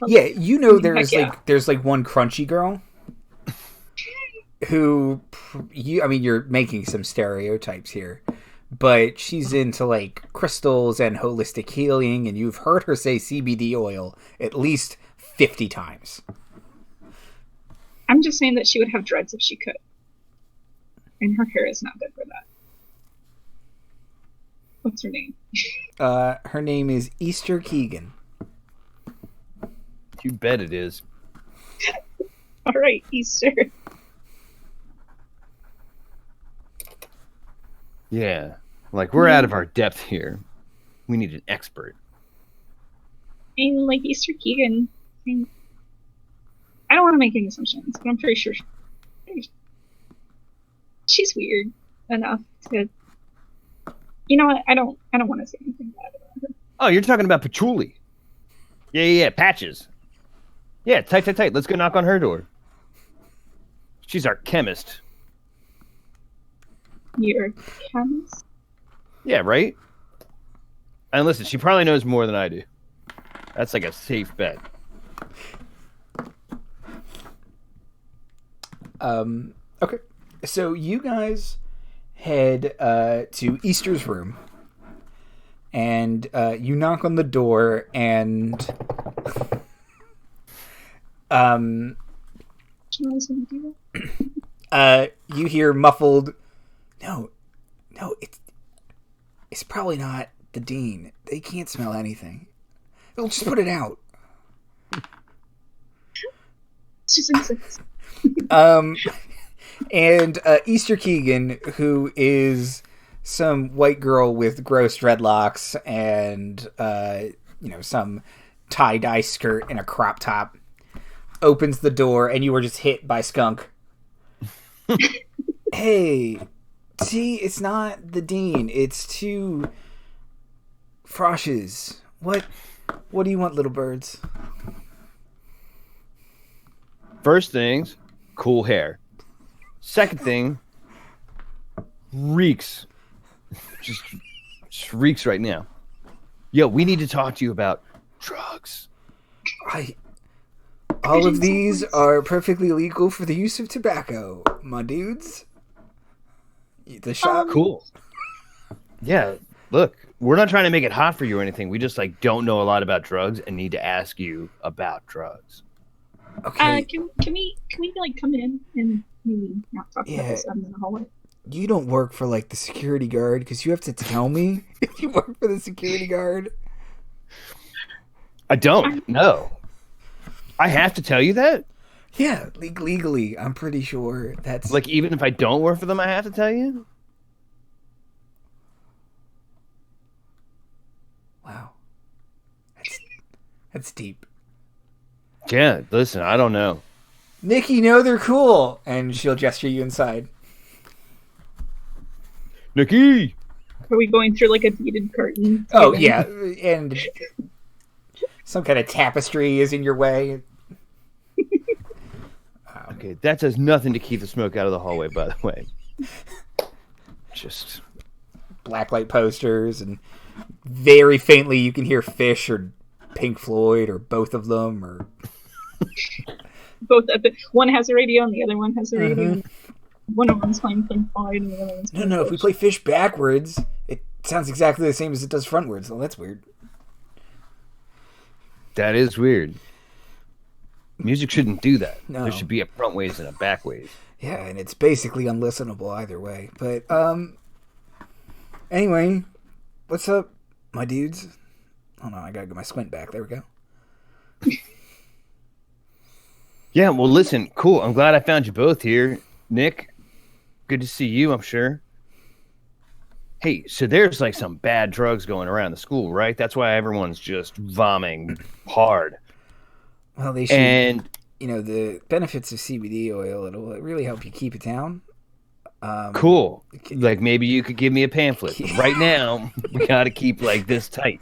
yeah, you know there's like one crunchy girl who you're making some stereotypes here, but she's into like crystals and holistic healing, and you've heard her say CBD oil at least 50 times. I'm just saying that she would have dreads if she could. And her hair is not good for that. What's her name? Her name is Easter Keegan. You bet it is. All right, Easter. Yeah. Like, we're out of our depth here. We need an expert. And like Easter Keegan, I don't want to make any assumptions, but I'm pretty sure she's weird enough to. You know what? I don't want to say anything bad about her. Oh, you're talking about Patchouli. Yeah. Patches. Yeah, tight. Let's go knock on her door. She's our chemist. You're a chemist? Yeah, right? And listen, she probably knows more than I do. That's like a safe bet. Okay. So you guys head to Easter's room, and you knock on the door, and you hear muffled, no, it's probably not the dean. They can't smell anything. They'll just put it out. It's just insects. And Easter Keegan, who is some white girl with gross dreadlocks and some tie-dye skirt and a crop top, opens the door, and you were just hit by Skunk. Hey, see, it's not the dean. It's two froshes. What do you want, little birds? First things, cool hair. Second thing, reeks. Just reeks right now. Yo, we need to talk to you about drugs. All of these are perfectly legal for the use of tobacco, my dudes. The shop. Cool. Yeah, look, we're not trying to make it hot for you or anything. We just don't know a lot about drugs and need to ask you about drugs. Okay. Can we come in and maybe not talk about this in the hallway? You don't work for the security guard, because you have to tell me if you work for the security guard. I don't. No. I have to tell you that? Yeah, legally, I'm pretty sure that's... even if I don't work for them, I have to tell you? Wow. That's deep. Yeah, listen, I don't know. Nikki, no, they're cool. And she'll gesture you inside. Nikki! Are we going through like a beaded curtain? Oh, yeah. And some kind of tapestry is in your way. Okay, that does nothing to keep the smoke out of the hallway, by the way. Just blacklight posters, and very faintly you can hear Fish or Pink Floyd or both of them, or both. One has a radio and the other one has a radio. Mm-hmm. One of them's playing Pink Floyd and the other one's playing No, if we play Fish backwards, it sounds exactly the same as it does frontwards. Oh, that's weird. That is weird. Music shouldn't do that. No. There should be a front ways and a back ways. Yeah, and it's basically unlistenable either way. But anyway, what's up, my dudes? Hold on, I gotta get my squint back. There we go. Yeah, well, listen, cool. I'm glad I found you both here. Nick, good to see you, I'm sure. Hey, so there's like some bad drugs going around the school, right? That's why everyone's just vomiting hard. Well, they should, and the benefits of CBD oil, it'll really help you keep it down. Cool. Like maybe you could give me a pamphlet. Right now, we got to keep like this tight.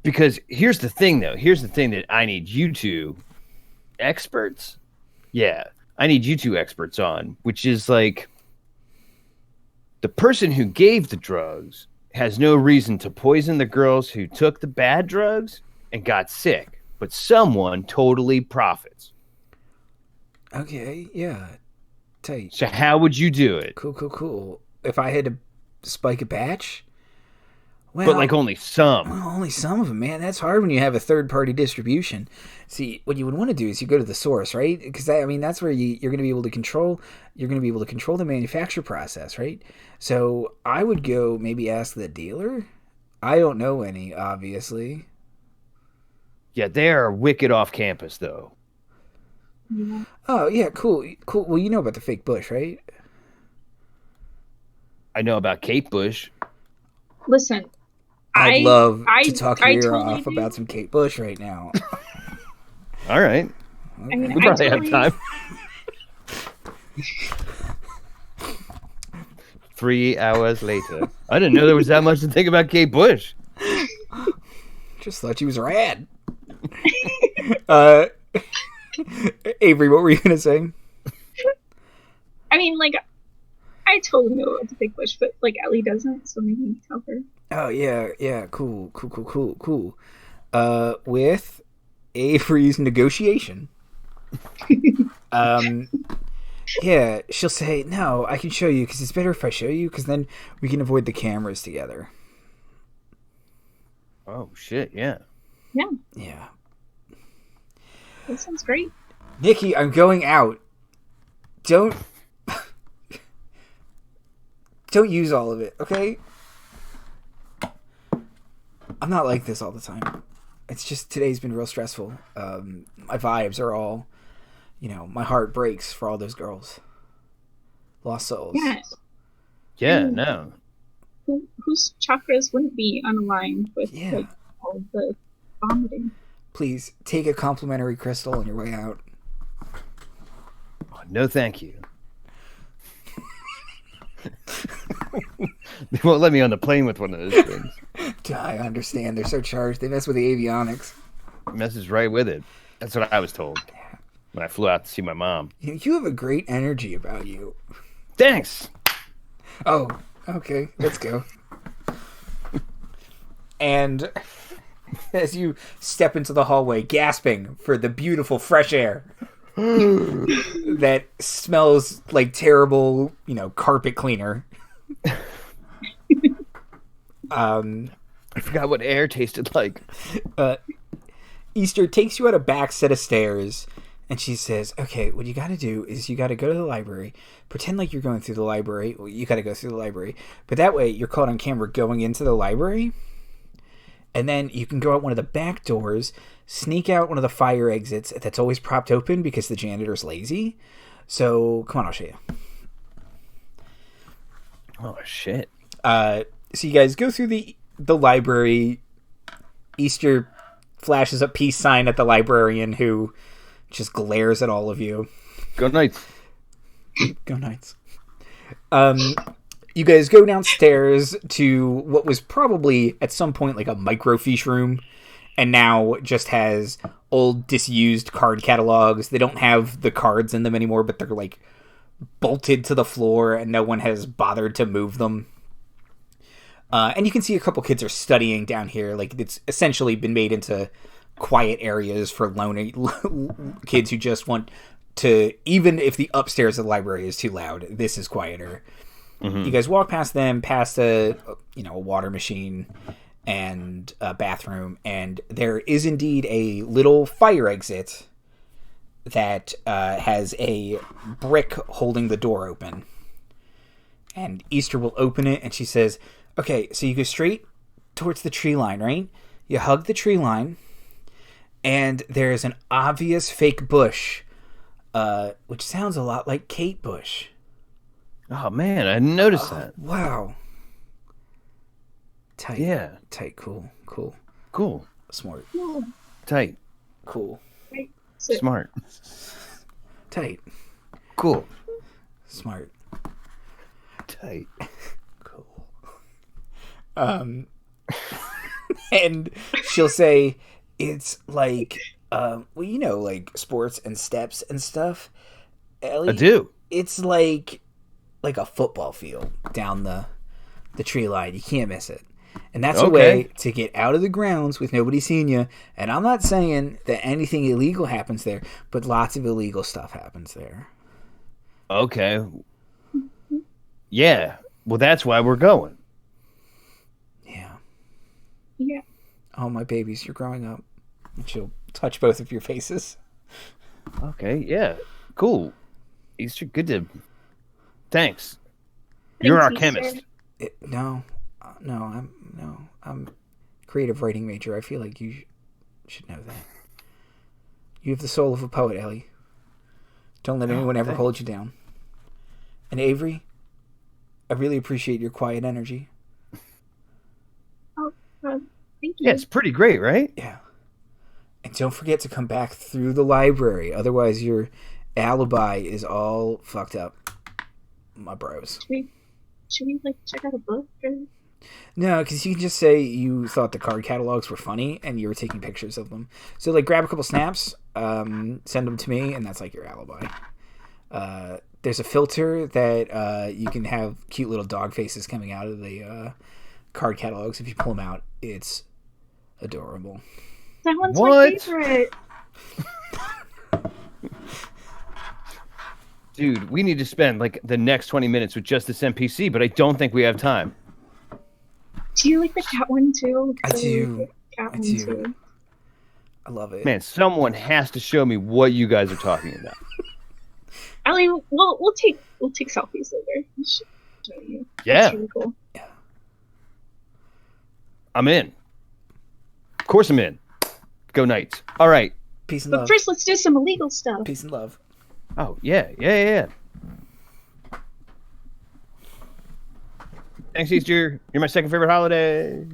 Because here's the thing, though. Here's the thing that I need you two experts. Yeah, I need you two experts on, which is like the person who gave the drugs has no reason to poison the girls who took the bad drugs and got sick, but someone totally profits. Okay, yeah. Tight. So how would you do it? Cool. If I had to spike a batch? Well, but like only some. Well, only some of them, man. That's hard when you have a third-party distribution. See, what you would want to do is you go to the source, right? Because that's where you're going to be able to control. You're going to be able to control the manufacture process, right? So I would go maybe ask the dealer. I don't know any, obviously. Yeah, they are wicked off campus, though. Yeah. Oh yeah, cool. Well, you know about the fake bush, right? I know about Kate Bush. Listen. I'd love to talk your ear totally off about some Kate Bush right now. All right. I mean, we probably have time. 3 hours later. I didn't know there was that much to think about Kate Bush. Just thought she was rad. Avery, what were you gonna say? I mean, like, I totally know about the fake bush, but like Ellie doesn't, so maybe you can tell her. Oh yeah, cool. With Avery's negotiation, yeah, she'll say, "No, I can show you because it's better if I show you because then we can avoid the cameras together." Oh shit! Yeah. Yeah. That sounds great. Nikki, I'm going out. Don't use all of it, okay? I'm not like this all the time. It's just today's been real stressful. My vibes are all, my heart breaks for all those girls. Lost souls. Yeah, no. Whose chakras wouldn't be unaligned with like, all the vomiting? Please, take a complimentary crystal on your way out. Oh, no, thank you. They won't let me on the plane with one of those things. I understand. They're so charged. They mess with the avionics. It messes right with it. That's what I was told when I flew out to see my mom. You have a great energy about you. Thanks. Oh, okay. Let's go. And as you step into the hallway, gasping for the beautiful fresh air that smells like terrible, carpet cleaner. I forgot what air tasted like. Easter takes you out a back set of stairs, and she says, "Okay, what you got to do is you got to go to the library. Pretend like you're going through the library. Well, you got to go through the library, but that way you're caught on camera going into the library." And then you can go out one of the back doors, sneak out one of the fire exits that's always propped open because the janitor's lazy. So, come on, I'll show you. Oh, shit. So you guys go through the library. Easter flashes a peace sign at the librarian, who just glares at all of you. Go Knights. Go Knights. You guys go downstairs to what was probably at some point like a microfiche room, and now just has old disused card catalogs. They don't have the cards in them anymore, but they're like bolted to the floor, and no one has bothered to move them. And you can see a couple kids are studying down here. Like, it's essentially been made into quiet areas for lonely kids who just want to, even if the upstairs of the library is too loud, this is quieter. Mm-hmm. You guys walk past them, past a water machine and a bathroom, and there is indeed a little fire exit that has a brick holding the door open. And Easter will open it, and she says, okay, so you go straight towards the tree line, right? You hug the tree line, and there's an obvious fake bush, which sounds a lot like Kate Bush. Oh, man, I didn't notice that. Wow. Tight. Yeah. Tight, cool. Smart. Tight. Cool. Smart. Tight. Cool. Smart. Tight. Cool. And she'll say, it's like, like sports and steps and stuff. Ellie, I do. It's like a football field down the tree line. You can't miss it. And that's a way to get out of the grounds with nobody seeing you. And I'm not saying that anything illegal happens there, but lots of illegal stuff happens there. Okay. Yeah. Well, that's why we're going. Yeah. Oh, my babies, you're growing up. And she'll touch both of your faces. Okay, yeah. Cool. Easter, good to... Thanks. You're our chemist. I'm creative writing major. I feel like you should know that. You have the soul of a poet, Ellie. Don't let anyone ever hold you down. And Avery, I really appreciate your quiet energy. Oh, thank you. Yeah, it's pretty great, right? Yeah. And don't forget to come back through the library. Otherwise, your alibi is all fucked up. My bros. Should we check out a book? Or... No, because you can just say you thought the card catalogs were funny and you were taking pictures of them. So, grab a couple snaps, send them to me, and that's your alibi. There's a filter that you can have cute little dog faces coming out of the card catalogs. If you pull them out, it's adorable. That one's my favorite. Dude, we need to spend the next 20 minutes with just this NPC, but I don't think we have time. Do you like the cat one too? I do. I do. Too. I love it. Man, someone has to show me what you guys are talking about. Ellie, we'll take selfies later. I'll show you. Yeah. That's really cool. Yeah. I'm in. Of course I'm in. Go Knights. All right. Peace and love. But first, let's do some illegal stuff. Peace and love. Oh, yeah. Thanks, Easter. You're my second favorite holiday.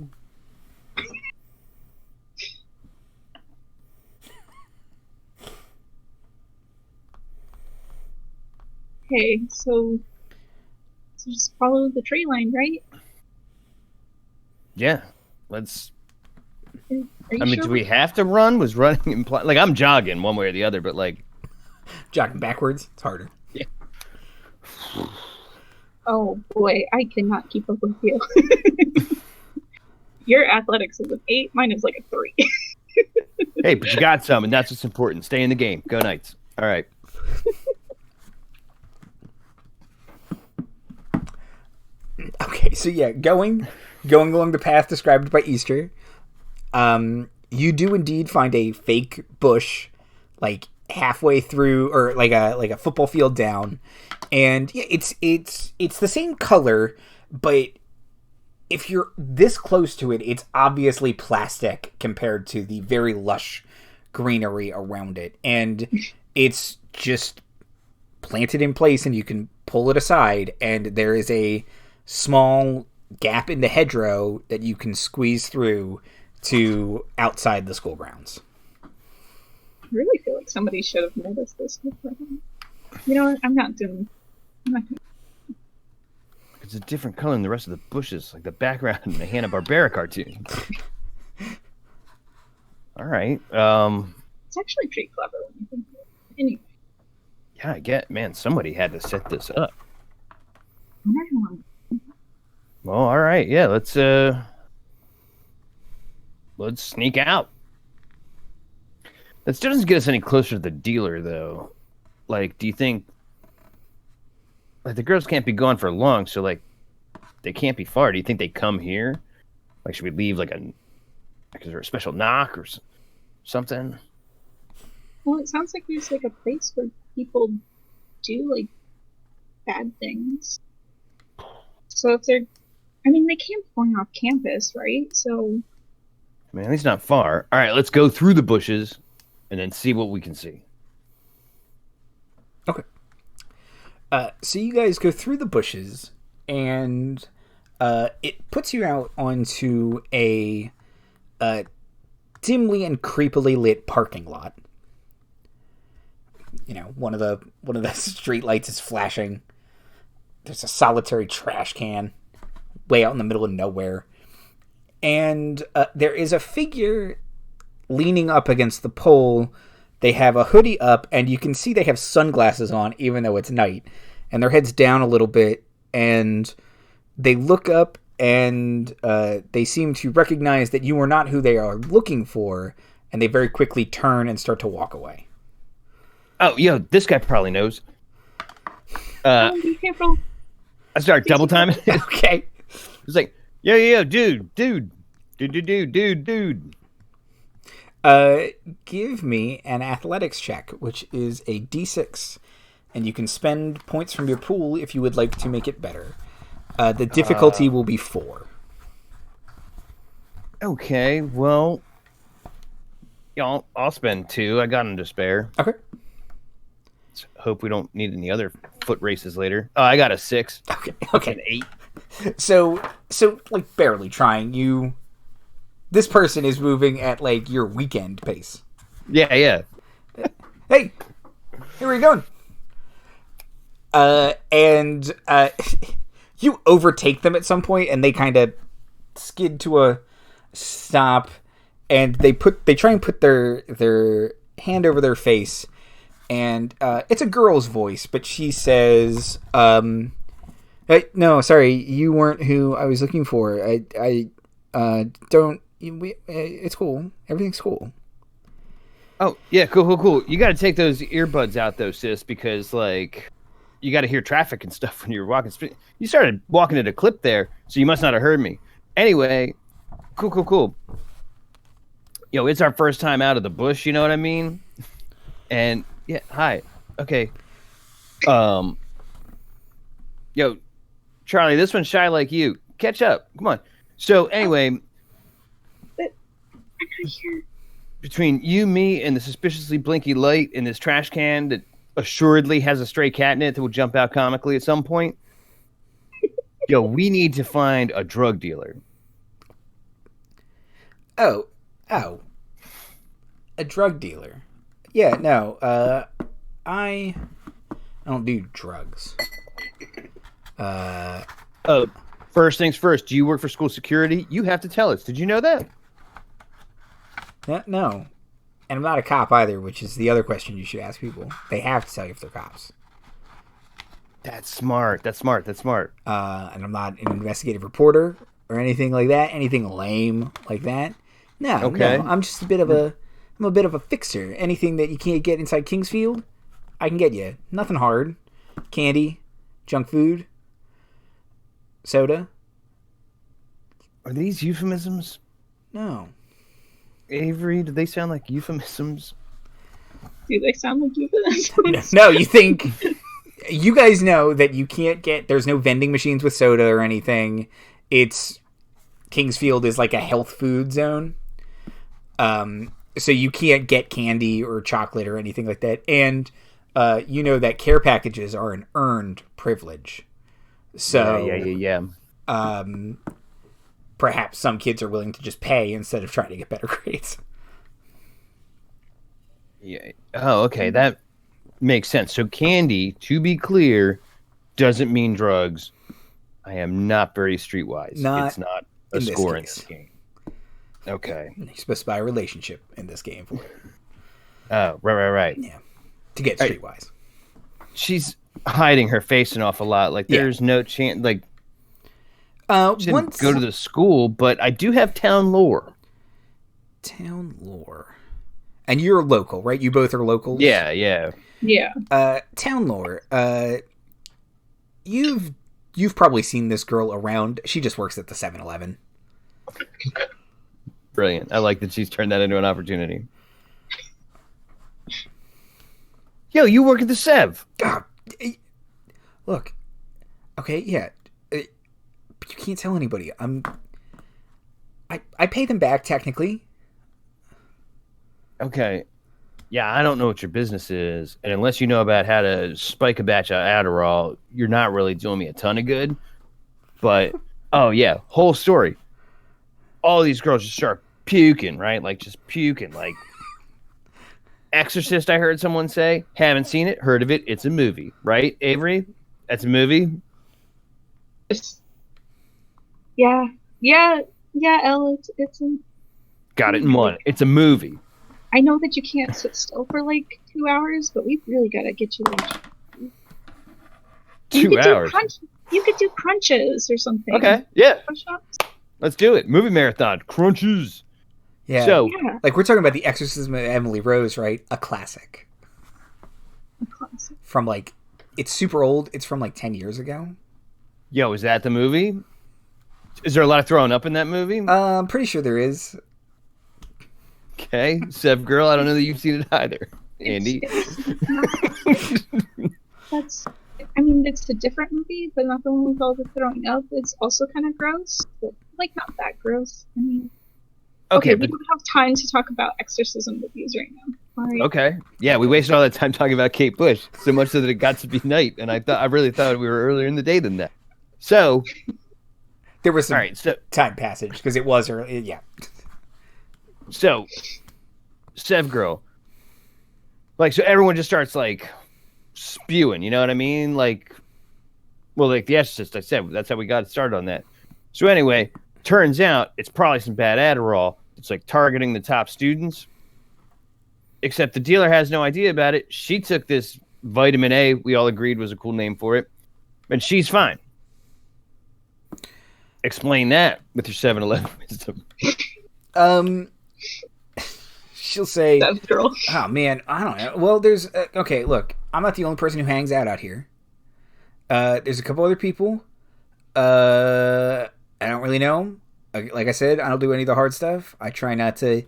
Okay, so just follow the tree line, right? Yeah. Let's... Are you sure? Do we have to run? Was running implied? I'm jogging one way or the other, but jogging backwards, it's harder. Yeah. Oh boy, I cannot keep up with you. Your athletics is an 8, mine is a 3. Hey, but you got some, and that's what's important. Stay in the game. Go Knights. All right. Okay, so yeah, going along the path described by Easter, you do indeed find a fake bush, halfway through, or a football field down, and yeah, it's the same color, but if you're this close to it, it's obviously plastic compared to the very lush greenery around it, and it's just planted in place, and you can pull it aside, and there is a small gap in the hedgerow that you can squeeze through to outside the school grounds. I really feel like somebody should have noticed this before. You know what? I'm not doing. It's a different color than the rest of the bushes, like the background in the Hanna-Barbera cartoon. All right. It's actually pretty clever when you think of it. Anyway. Yeah, I get. Man, somebody had to set this up. Well, all right. Yeah, let's sneak out. That still doesn't get us any closer to the dealer, though. Like, do you think... Like, the girls can't be gone for long, so, like, they can't be far. Do you think they come here? Like, should we leave, like, is there a special knock or something? Well, it sounds like there's, like, a place where people do, like, bad things. So if they're... I mean, they can't be going off campus, right? So... I mean, at least not far. All right, let's go through the bushes and then see what we can see. Okay. So you guys go through the bushes, and it puts you out onto a dimly and creepily lit parking lot. You know, one of the street lights is flashing. There's a solitary trash can way out in the middle of nowhere. And there is a figure leaning up against the pole. They have a hoodie up, and you can see they have sunglasses on, even though it's night. And their head's down a little bit, and they look up, and they seem to recognize that you are not who they are looking for, and they very quickly turn and start to walk away. Oh, yo, this guy probably knows. be careful. I start double timing. Okay. It's like, yo, dude. Give me an athletics check, which is a D6, and you can spend points from your pool if you would like to make it better. The difficulty will be 4. Okay, well, yeah, I'll spend 2. I got them to spare. Okay. Let's hope we don't need any other foot races later. Oh, I got a 6. Okay. An 8. So like barely trying. This person is moving at like your weekend pace. Yeah. Hey, here we going. And you overtake them at some point, and they kind of skid to a stop, and they try and put their hand over their face, and it's a girl's voice, but she says, "Hey, no, sorry, you weren't who I was looking for. I don't. It's cool. Everything's cool." Oh, yeah, cool. You got to take those earbuds out, though, sis, because, like, you got to hear traffic and stuff when you're walking. You started walking at a clip there, so you must not have heard me. Anyway, cool. Yo, it's our first time out of the bush, you know what I mean? And, yeah, hi. Okay. Yo, Charlie, this one's shy like you. Catch up. Come on. So, anyway... Between you, me, and the suspiciously blinky light in this trash can that assuredly has a stray cat in it that will jump out comically at some point, yo, we need to find a drug dealer. Oh. A drug dealer. Yeah, no, I don't do drugs. First things first, do you work for school security? You have to tell us. Did you know that? No. And I'm not a cop either, which is the other question you should ask people. They have to tell you if they're cops. That's smart. And I'm not an investigative reporter or anything like that. Anything lame like that. No, okay. No. I'm just a bit of a fixer. Anything that you can't get inside Kingsfield, I can get you. Nothing hard. Candy, junk food, soda. Are these euphemisms? No. Avery, do they sound like euphemisms? Do they sound like euphemisms? No, you think... You guys know that you can't get... There's no vending machines with soda or anything. Kingsfield is like a health food zone. So you can't get candy or chocolate or anything like that. And you know that care packages are an earned privilege. So... Yeah. perhaps some kids are willing to just pay instead of trying to get better grades. Yeah. Oh, okay. That makes sense. So candy, to be clear, doesn't mean drugs. I am not very streetwise. It's not a score in this game. Okay. You're supposed to buy a relationship in this game for it. Oh, right. Yeah. To get streetwise. She's hiding her face an awful lot. Like, there's no chance. Like, she didn't go to the school, but I do have town lore. Town lore. And you're local, right? You both are locals? Yeah. Town lore. You've probably seen this girl around. She just works at the 7-Eleven. Brilliant. I like that she's turned that into an opportunity. Yo, you work at the Sev. God. Look. Okay, yeah. But you can't tell anybody. I pay them back, technically. Okay. Yeah, I don't know what your business is, and unless you know about how to spike a batch of Adderall, you're not really doing me a ton of good. But, oh yeah, whole story. All these girls just start puking, right? Like, just puking. Like, Exorcist, I heard someone say. Haven't seen it, heard of it. It's a movie, right, Avery? That's a movie? Yeah, Elle, it's a... Got it in one. It's a movie. I know that you can't sit still for like 2 hours, but we've really got to get you like 2 hours? You could do crunches or something. Okay, yeah. Push-ups. Let's do it. Movie marathon. Crunches. Yeah. So, like, we're talking about The Exorcism of Emily Rose, right? A classic. From, like, it's super old. It's from, like, 10 years ago. Yo, is that the movie? Is there a lot of throwing up in that movie? I'm pretty sure there is. Okay, Sev girl, I don't know that you've seen it either. Andy. It's a different movie, but not the one with all the throwing up. It's also kind of gross, but like not that gross. I mean, okay, we don't have time to talk about exorcism movies right now. All right. Okay, yeah, we wasted all that time talking about Kate Bush, so much so that it got to be night, and I really thought we were earlier in the day than that. So there was some time passage because it was early. Yeah. So, Sev girl, like, so everyone just starts like spewing, you know what I mean? Like, well, like The Exorcist, I said, that's how we got started on that. So anyway, turns out it's probably some bad Adderall. It's like targeting the top students. Except the dealer has no idea about it. She took this vitamin A, we all agreed was a cool name for it, and she's fine. Explain that with your 7-Eleven wisdom. She'll say, girl. "Oh man, I don't know." Well, there's okay. Look, I'm not the only person who hangs out here. There's a couple other people. I don't really know. Like I said, I don't do any of the hard stuff. I try not to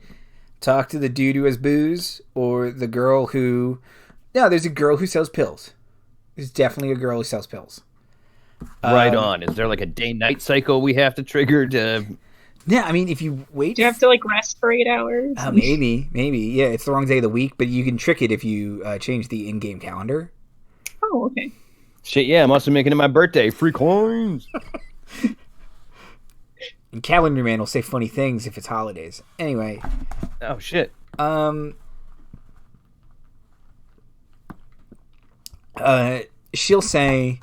talk to the dude who has booze or the girl who. No, there's a girl who sells pills. There's definitely a girl who sells pills. Right on. Is there like a day-night cycle we have to trigger to? Yeah, I mean, if you wait... Do you have to, like, rest for 8 hours? Maybe. Yeah, it's the wrong day of the week, but you can trick it if you change the in-game calendar. Oh, okay. Shit, yeah, I'm also making it my birthday. Free coins! And Calendar Man will say funny things if it's holidays. Anyway. Oh, shit. She'll say,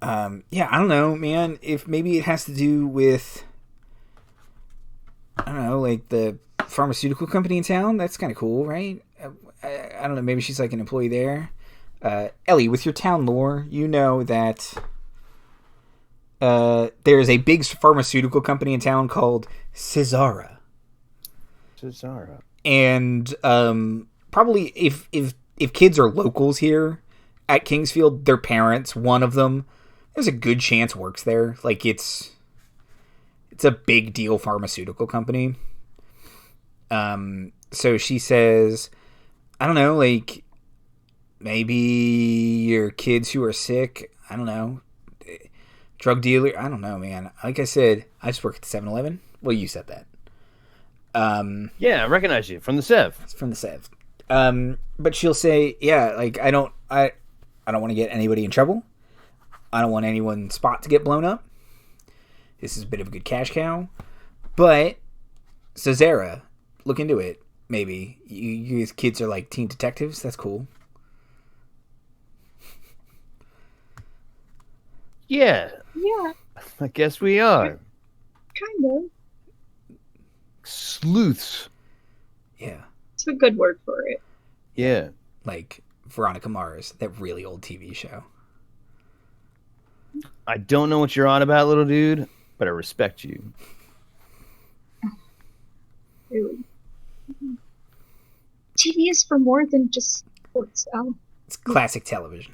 yeah, I don't know, man, if maybe it has to do with... I don't know, like the pharmaceutical company in town. That's kind of cool, right? I don't know. Maybe she's like an employee there. Ellie, with your town lore, you know that there's a big pharmaceutical company in town called Cesara. And probably if kids are locals here at Kingsfield, their parents, one of them, there's a good chance works there. Like it's a big deal pharmaceutical company. So she says, I don't know, like, maybe your kids who are sick, I don't know, drug dealer, I don't know, man. Like I said, I just work at the 7-Eleven. Well, you said that. Yeah, I recognize you from the Sev. It's from the Sev. But she'll say, yeah, like, I don't want to get anybody in trouble. I don't want anyone's spot to get blown up. this is a bit of a good cash cow. But Cesara, look into it. Maybe you kids are like teen detectives. That's cool. Yeah. Yeah, I guess we are. kind of. Sleuths. Yeah. It's a good word for it. Yeah. Like Veronica Mars, that really old TV show. I don't know what you're on about, little dude, but I respect you. Really. TV is for more than just sports, Al. It's classic television.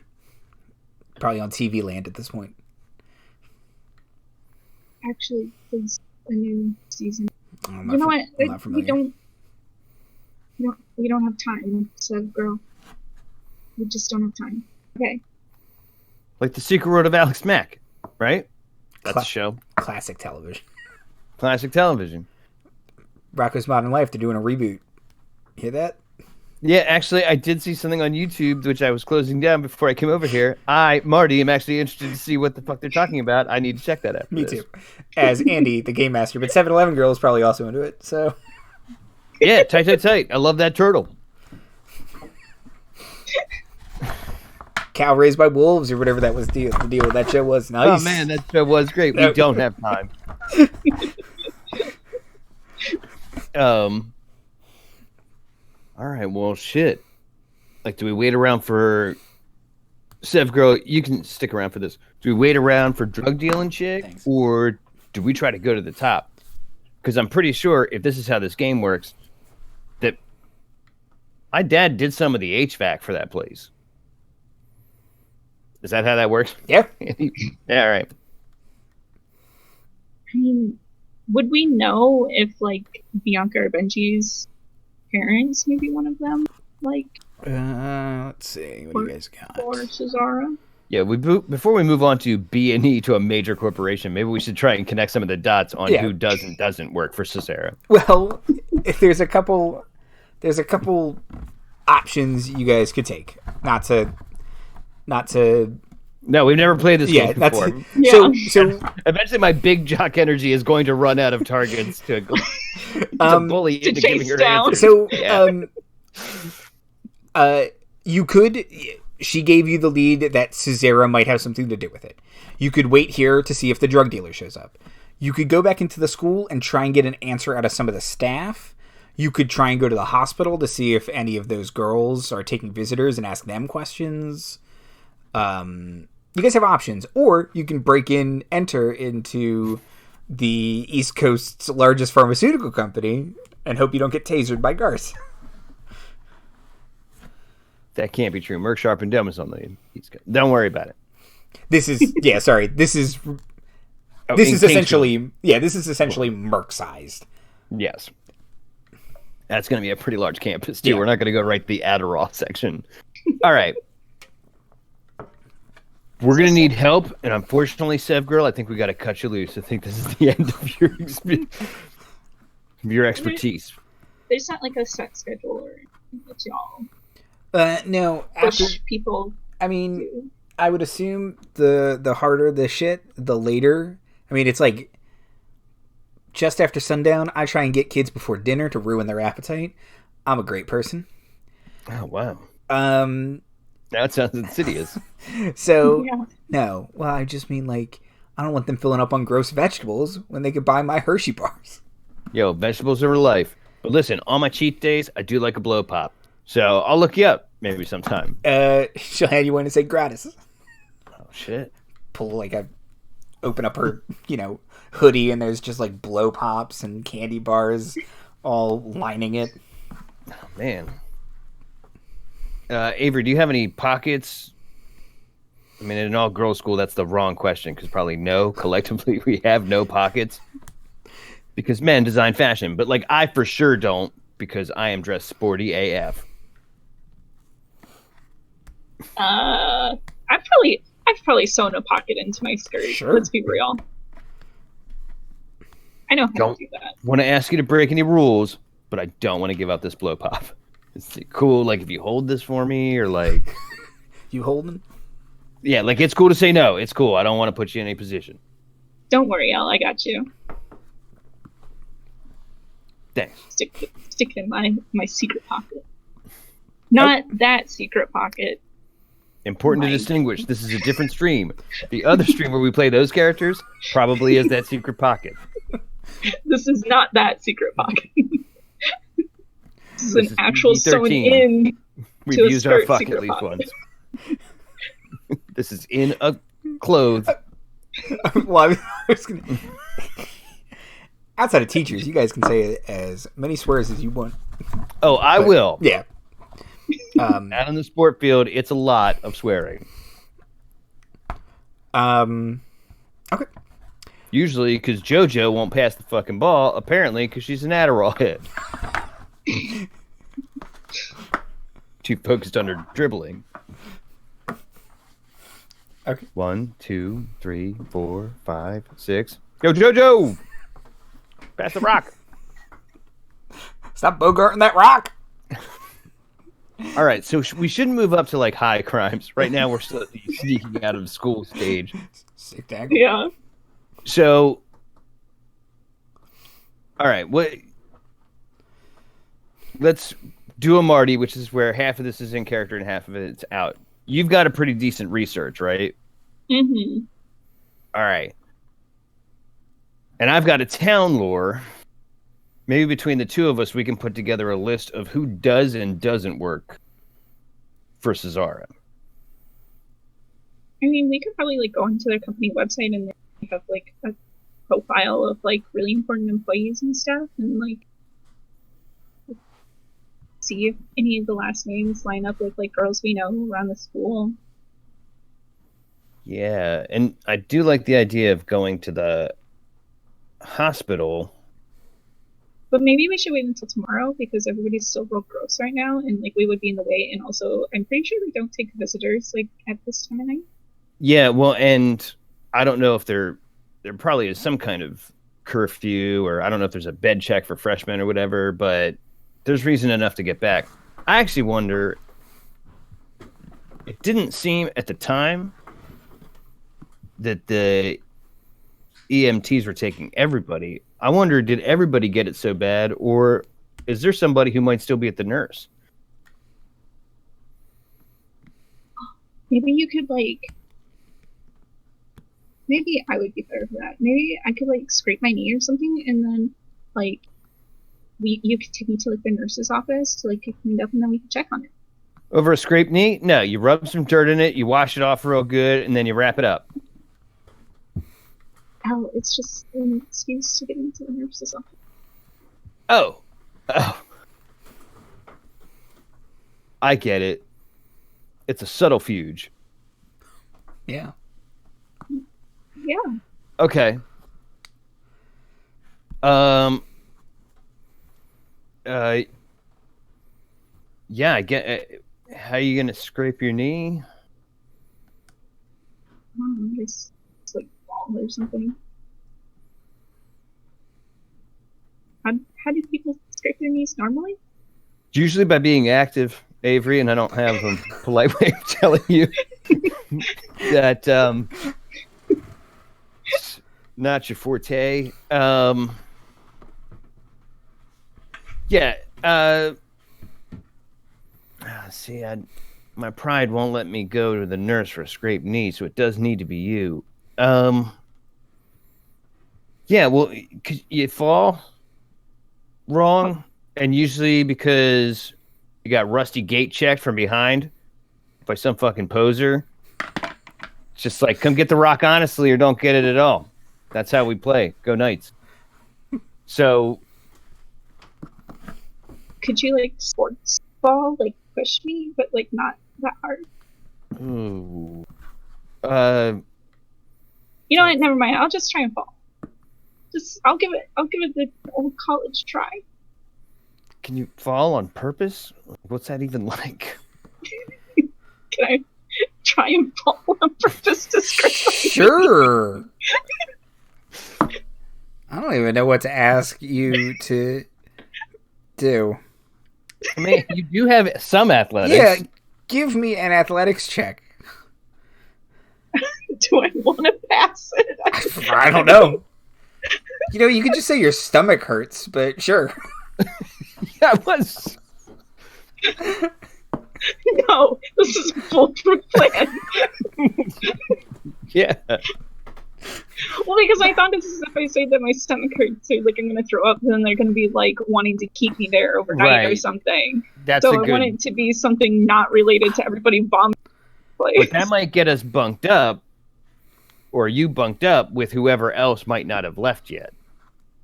Probably on TV Land at this point. Actually, there's a new season. I'm You know not what? I'm not familiar. We don't have time, so girl. We just don't have time. Okay. Like The Secret World of Alex Mack, right? That's Cla- a show. Classic television. Classic television. Rocko's Modern Life, they're doing a reboot. Hear that? Yeah, actually, I did see something on YouTube, which I was closing down before I came over here. Marty, am actually interested to see what the fuck they're talking about. I need to check that out. Me too. As Andy, the game master. But 7-Eleven girl is probably also into it, so... Yeah, tight. I love that turtle. Cow raised by wolves or whatever that was the deal with that show was. Nice. Oh, man, that show was great. We don't have time. All right, well, shit. Like, do we wait around for... Sev, girl, you can stick around for this. Do we wait around for drug dealing chick? Thanks. Or do we try to go to the top? Because I'm pretty sure if this is how this game works, that my dad did some of the HVAC for that place. Is that how that works? Yeah. Yeah, all right. I mean, would we know if, like, Bianca or Benji's parents, maybe one of them, like, Let's see. What do you guys got? or Cesara? Yeah, before we move on to B&E to a major corporation, maybe we should try and connect some of the dots on who does and doesn't work for Cesara. Well, if there's a couple options you guys could take. Not to No, we've never played this game before. Yeah. So Eventually my big jock energy is going to run out of targets to bully To into chase giving her down. answers. So, Yeah. you could. She gave you the lead that Cesara might have something to do with it. You could wait here to see if the drug dealer shows up. You could go back into the school and try and get an answer out of some of the staff. You could try and go to the hospital to see if any of those girls are taking visitors and ask them questions. You guys have options, or you can enter into the East Coast's largest pharmaceutical company and hope you don't get tasered by Garth. That can't be true. Merc Sharp and Dumb is on the East Coast. Don't worry about it. This is This is essentially Merc sized. Yes. That's going to be a pretty large campus, too. Yeah. We're not going to go right to the Adderall section. All right. We're going to need help, and unfortunately, Sev Girl, I think we got to cut you loose. I think this is the end of your expertise. There's not, like, a set schedule or anything that y'all No. push people I mean, to. I would assume the harder the shit, the later. I mean, it's like just after sundown. I try and get kids before dinner to ruin their appetite. I'm a great person. Oh, wow. Now it sounds insidious. So, Yeah. no. Well, I just mean, like, I don't want them filling up on gross vegetables when they could buy my Hershey bars. Yo, vegetables are life. But listen, on my cheat days, I do like a blow pop. So I'll look you up maybe sometime. She'll hand you one and say gratis. Oh, shit. Open up her, hoodie, and there's just, like, blow pops and candy bars all lining it. Oh, man. Avery, do you have any pockets? I mean, in an all-girls school, that's the wrong question, because probably no. Collectively, we have no pockets. Because men design fashion. But, like, I for sure don't, because I am dressed sporty AF. I've probably sewn a pocket into my skirt. Sure. Let's be real. I know how Don't to do that. want to ask you to break any rules, but I don't want to give up this blow pop. Is it cool, like, if you hold this for me, or, like... You holding? Yeah, like, it's cool to say no. It's cool. I don't want to put you in any position. Don't worry, Elle. I got you. Thanks. Stick it in my secret pocket. Not that secret pocket. Important to distinguish. This is a different stream. The other stream where we play those characters probably is that secret pocket. This is not that secret pocket. This is an actual sewn PG-13. in. We've to a used our skirt fuck secret at least pocket. once. This is in a clothes. Well, I was gonna... Outside of teachers, you guys can say as many swears as you want. Oh, I will. Yeah. Out on the sport field, it's a lot of swearing. Okay. Usually because JoJo won't pass the fucking ball, apparently because she's an Adderall head. Too focused on her dribbling. Okay. 1, 2, 3, 4, 5, 6. Yo, JoJo! Pass the rock. Stop bogarting that rock. All right, so we shouldn't move up to like high crimes. Right now, we're still sneaking out of school stage. Sick tackle. Yeah. So, all right, let's do a Marty, which is where half of this is in character and half of it's out. You've got a pretty decent research, right? Mm-hmm. All right. And I've got a town lore. Maybe between the two of us, we can put together a list of who does and doesn't work for Cesara. I mean, we could probably like go onto their company website and they have like a profile of like really important employees and stuff, and like see if any of the last names line up with like girls we know around the school. Yeah, and I do like the idea of going to the hospital. But maybe we should wait until tomorrow because everybody's still real gross right now, and like we would be in the way. And also, I'm pretty sure they don't take visitors like at this time of night. Yeah, well, and I don't know if there probably is some kind of curfew, or I don't know if there's a bed check for freshmen or whatever, but there's reason enough to get back. I actually wonder, it didn't seem at the time that the EMTs were taking everybody. I wonder, did everybody get it so bad, or is there somebody who might still be at the nurse? Maybe you could like. Maybe I would be better for that. Maybe I could like scrape my knee or something, and then like you could take me to like the nurse's office to like get cleaned up, and then we could check on it. Over a scraped knee? No, you rub some dirt in it, you wash it off real good, and then you wrap it up. Oh, it's just an excuse to get into the nurse's office. Oh. I get it. It's a subterfuge. Yeah. Yeah. Okay. Yeah, I get. How are you gonna scrape your knee? Just like fall or something. How do people scrape their knees normally? Usually by being active, Avery, and I don't have a polite way of telling you that it's not your forte. Yeah. See, my pride won't let me go to the nurse for a scraped knee, so it does need to be you. Yeah, well, you fall wrong, and usually because you got rusty gate checked from behind by some fucking poser. It's just like, come get the rock honestly or don't get it at all. That's how we play. Go Knights. So... Could you like sports ball, like push me, but like not that hard? Ooh. You know what? Never mind. I'll just try and fall. I'll give it the old college try. Can you fall on purpose? What's that even like? Can I try and fall on purpose to scrape my knee? Sure. I don't even know what to ask you to do. I mean, you do have some athletics. Yeah, give me an athletics check. Do I want to pass it? I don't know. You could just say your stomach hurts, but sure. Yeah, it was. No, this is a foolproof plan. Yeah. Well, because I thought this is if I say that my stomach hurts, so like I'm gonna throw up, then they're gonna be like wanting to keep me there overnight or something. That's so I want it to be something not related to everybody vomiting. But that might get us bunked up, or you bunked up with whoever else might not have left yet.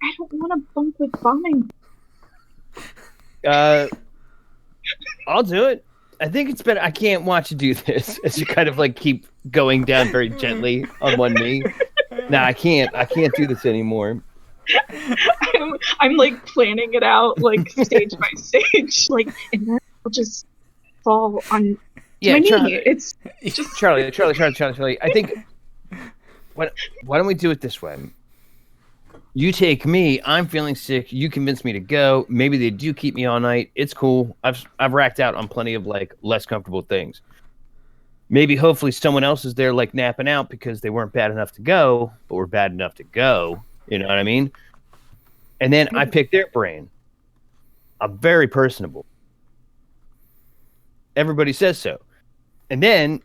I don't want to bunk with vomiting. I'll do it. I think it's better. I can't watch you do this as you kind of like keep going down very gently on one knee. No, I can't do this anymore. I'm like planning it out like stage by stage, like, and then I'll just fall on my knee. It's just Charlie. I think why don't we do it this way? You take me. I'm feeling sick. You convince me to go. Maybe they do keep me all night. It's cool. I've racked out on plenty of like less comfortable things. Maybe hopefully someone else is there like napping out because they weren't bad enough to go, but were bad enough to go. You know what I mean? And then I pick their brain. I'm very personable. Everybody says so. And then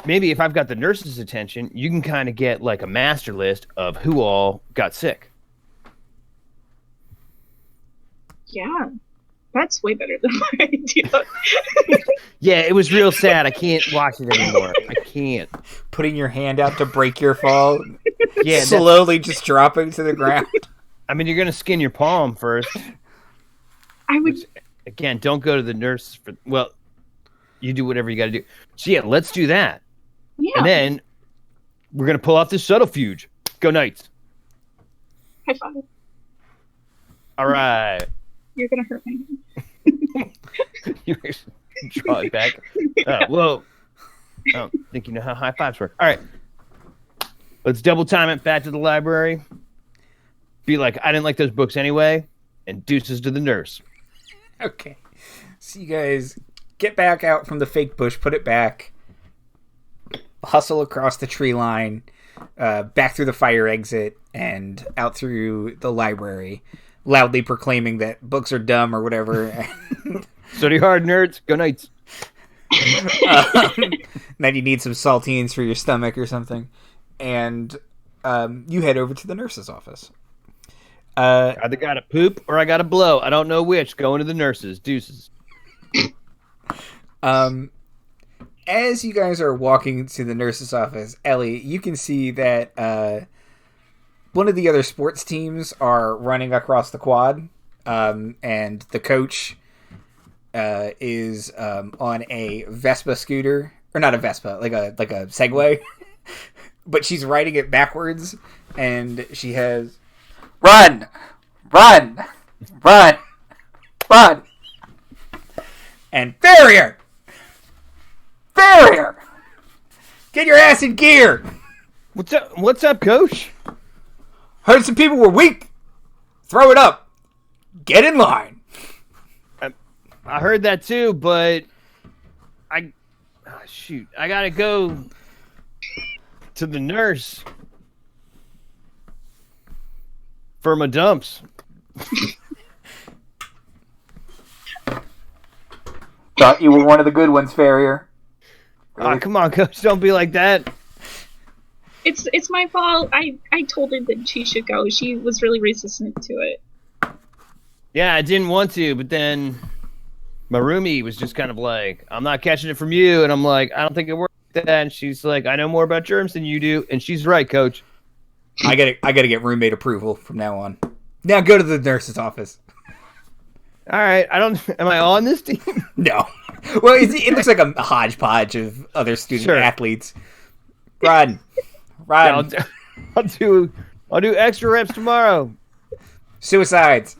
maybe if I've got the nurse's attention, you can kind of get like a master list of who all got sick. Yeah, that's way better than my idea. Yeah, it was real sad. I can't watch it anymore. I can't. Putting your hand out to break your fall. Yeah, slowly just dropping to the ground. I mean, you're going to skin your palm first. I would... Which, again, don't go to the nurse for... Well, you do whatever you got to do. So yeah, let's do that. Yeah. And then we're going to pull off this subterfuge. Go Knights. High five. All right. You're going to hurt my hand. You draw it back. Whoa. I don't think you know how high fives work. All right. Let's double time it back to the library. Be like, I didn't like those books anyway. And deuces to the nurse. Okay. So you guys get back out from the fake bush, put it back, hustle across the tree line, back through the fire exit, and out through the library, loudly proclaiming that books are dumb or whatever. Study hard, nerds. Go Knights. Then you need some saltines for your stomach or something. And you head over to the nurse's office. Either got to poop or I got to blow. I don't know which. Going to the nurses. Deuces. As you guys are walking to the nurse's office, Ellie, you can see that one of the other sports teams are running across the quad, and the coach is on a Vespa scooter, or not a Vespa, like a Segway, but she's riding it backwards, and she has run, and Farrier, get your ass in gear. What's up, coach? Heard some people were weak. Throw it up. Get in line. I heard that too, but I gotta go to the nurse for my dumps. Thought you were one of the good ones, Farrier. Really? Come on, coach, don't be like that. It's my fault. I told her that she should go. She was really resistant to it. Yeah, I didn't want to, but then my roomie was just kind of like, I'm not catching it from you. And I'm like, I don't think it works like that. And she's like, I know more about germs than you do. And she's right, coach. I gotta get roommate approval from now on. Now go to the nurse's office. All right. Am I on this team? No. Well, it looks like a hodgepodge of other student athletes. Run. Yeah, I'll do extra reps tomorrow. Suicides.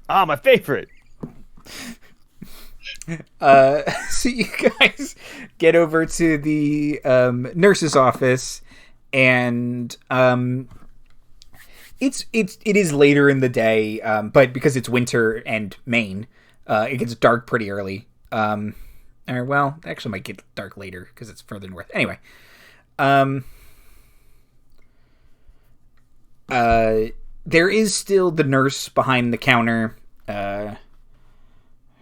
Ah, my favorite. So you guys get over to the nurse's office, and it is later in the day, but because it's winter and Maine, it gets dark pretty early. Or well, it actually might get dark later because it's further north. Anyway, There is still the nurse behind the counter. Her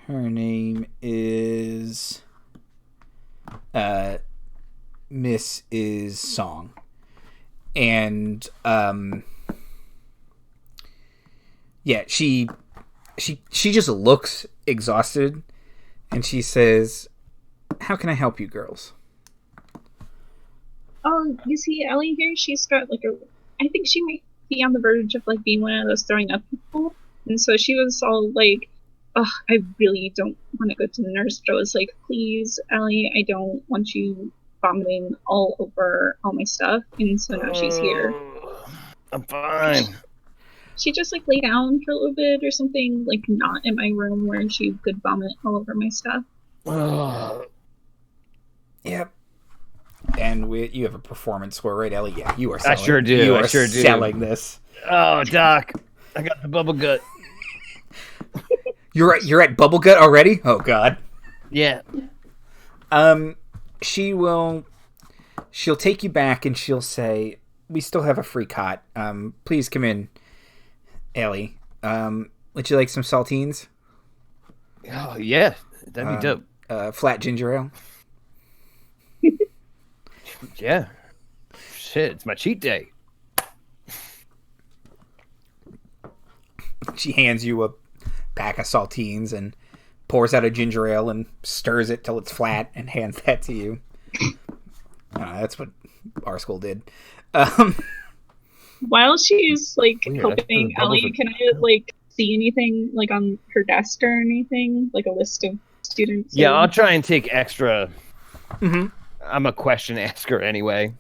name is Mrs. Song. And yeah, she just looks exhausted, and she says, "How can I help you girls?" Oh, you see Ellie here? She's got like I think she might be on the verge of like being one of those throwing up people. And so she was all like, "Oh, I really don't want to go to the nurse." But I was like, "Please, Ellie, I don't want you vomiting all over all my stuff." And so now she's here. I'm fine. She just like lay down for a little bit or something, like not in my room where she could vomit all over my stuff. Yep. And you have a performance score, right, Ellie? Yeah, you are selling. I sure do. You are sure do. selling this. Oh, Doc, I got the bubble gut. You're at bubble gut already? Oh God. Yeah. She'll take you back and she'll say, "We still have a free cot. Please come in, Ellie. Would you like some saltines?" Oh yeah, that'd be dope. Flat ginger ale. Yeah. Shit, it's my cheat day. She hands you a pack of saltines and pours out a ginger ale and stirs it till it's flat and hands that to you. That's what our school did. While she's like Weird. helping Ellie, can I like see anything like on her desk or anything, like a list of students? Yeah, I'll try and take extra. Mm-hmm. I'm a question asker anyway.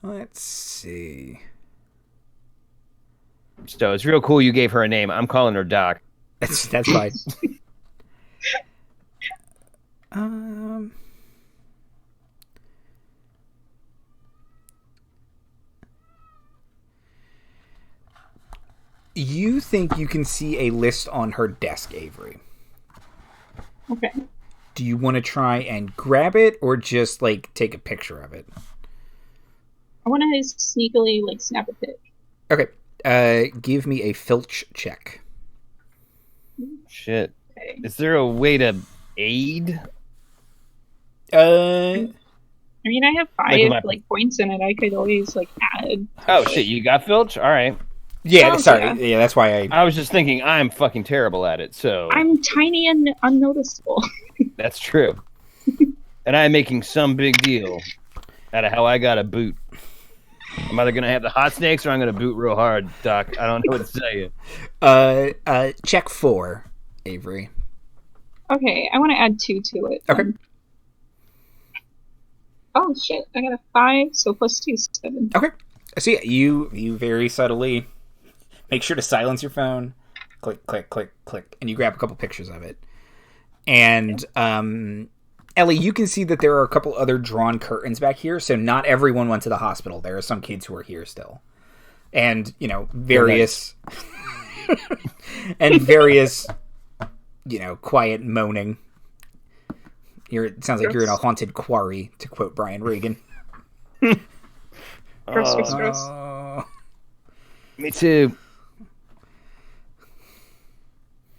Let's see. So it's real cool you gave her a name. I'm calling her Doc. That's fine. You think you can see a list on her desk, Avery? Okay. Do you want to try and grab it or just like take a picture of it? I want to sneakily like snap a pic. Okay. Give me a filch check. Shit. Okay. Is there a way to aid? I mean, I have 5 my- like points in it. I could always like add. Oh shit, you got filch? All right. Yeah, Oh, sorry. yeah. Yeah, that's why I was just thinking I'm fucking terrible at it, so I'm tiny and unnoticeable. that's true. And I'm making some big deal out of how I got a boot. I'm either gonna have the hot snakes or I'm gonna boot real hard, Doc. I don't know what to tell you. check 4, Avery. Okay, I want to add 2 to it. Okay. Oh shit! I got a 5, so plus 2 is 7. Okay. So yeah, you very subtly make sure to silence your phone. Click, click, click, click, and you grab a couple pictures of it. And Ellie, you can see that there are a couple other drawn curtains back here. So not everyone went to the hospital. There are some kids who are here still, and various and various quiet moaning. It sounds like you're in a haunted quarry, to quote Brian Regan. Gross. Me too.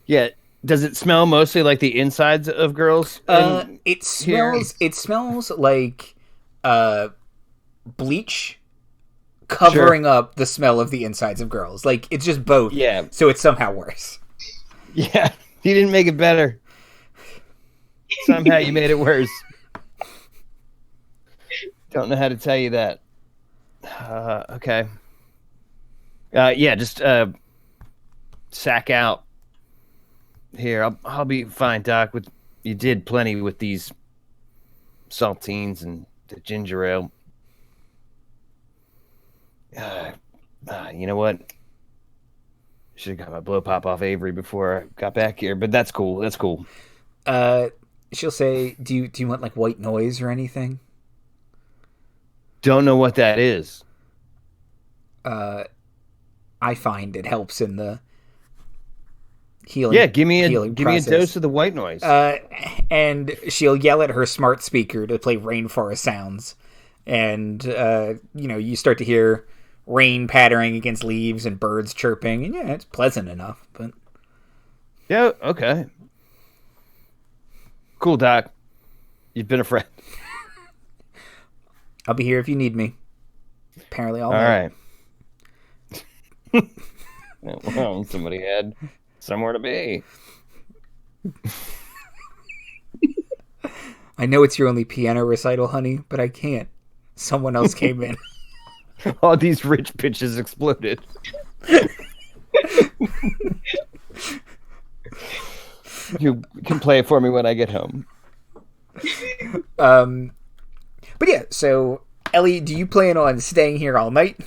Yeah. Does it smell mostly like the insides of girls? It smells like bleach covering up the smell of the insides of girls. Like it's just both. Yeah. So it's somehow worse. Yeah. You didn't make it better. Somehow you made it worse. Don't know how to tell you that. Okay. Yeah, just sack out. Here, I'll be fine, Doc. You did plenty with these saltines and the ginger ale. You know what? Should have got my blow pop off Avery before I got back here, but that's cool. That's cool. She'll say, "Do you want like white noise or anything?" Don't know what that is. I find it helps in the healing. Yeah, give me a process. dose of the white noise. And she'll yell at her smart speaker to play rainforest sounds, and you start to hear rain pattering against leaves and birds chirping, and yeah, it's pleasant enough. But yeah, okay, cool, Doc. You've been a friend. I'll be here if you need me. Apparently, all right. Well, somebody had somewhere to be. I know it's your only piano recital, honey, but I can't. Someone else came in. All these rich bitches exploded. You can play it for me when I get home. But yeah, so Ellie, do you plan on staying here all night?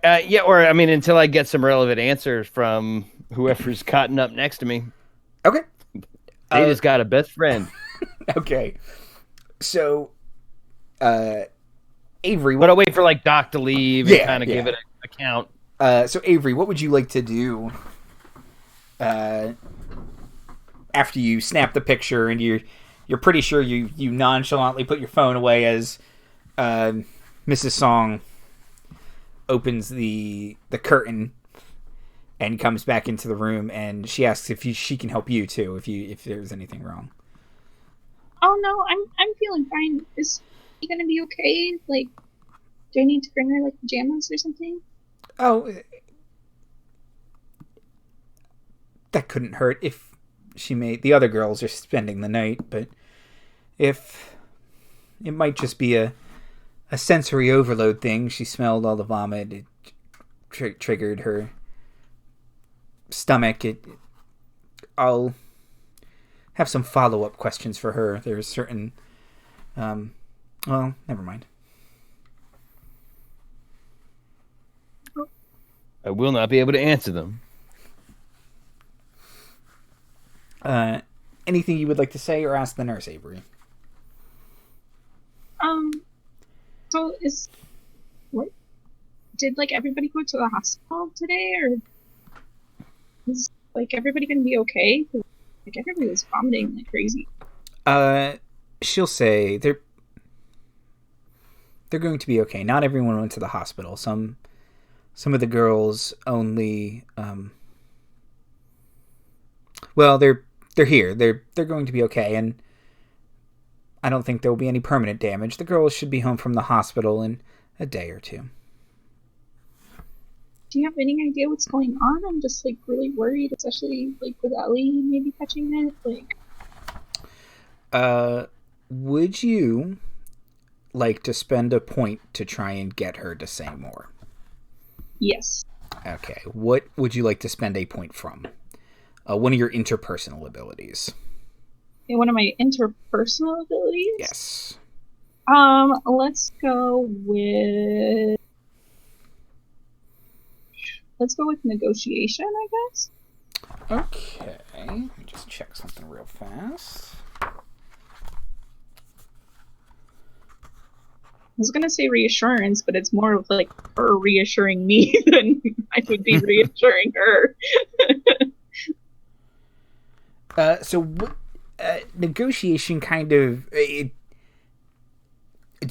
Yeah, or I mean, until I get some relevant answers from whoever's cotton up next to me. Okay. They just got a best friend. Okay. So, Avery, but I'll wait for like Doc to leave and kind of give it a count. So Avery, what would you like to do after you snap the picture and you're pretty sure you nonchalantly put your phone away as Mrs. Song opens the curtain and comes back into the room, and she asks if she can help you too if there's anything wrong. Oh no, I'm feeling fine. Is he gonna be okay? Like, do I need to bring her like pajamas or something? Oh, that couldn't hurt if the other girls are spending the night, but if it might just be a sensory overload thing. She smelled all the vomit. It triggered her stomach. I'll have some follow-up questions for her. There's certain... well, never mind. I will not be able to answer them. Anything you would like to say or ask the nurse, Avery? So did like everybody go to the hospital today, or is like everybody gonna be okay? Like everybody was vomiting like crazy. She'll say they're going to be okay. Not everyone went to the hospital. Some of the girls only well, they're here. They're going to be okay, and I don't think there will be any permanent damage. The girls should be home from the hospital in a day or two. Do you have any idea what's going on? I'm just like really worried, especially like with Ellie maybe catching it. Like, would you like to spend a point to try and get her to say more? Yes. Okay. What would you like to spend a point from? One of your interpersonal abilities. Okay, one of my interpersonal abilities? Yes. Let's go with negotiation, I guess. Okay. Let me just check something real fast. I was gonna say reassurance, but it's more of like her reassuring me than I would be reassuring her. Negotiation kind of... do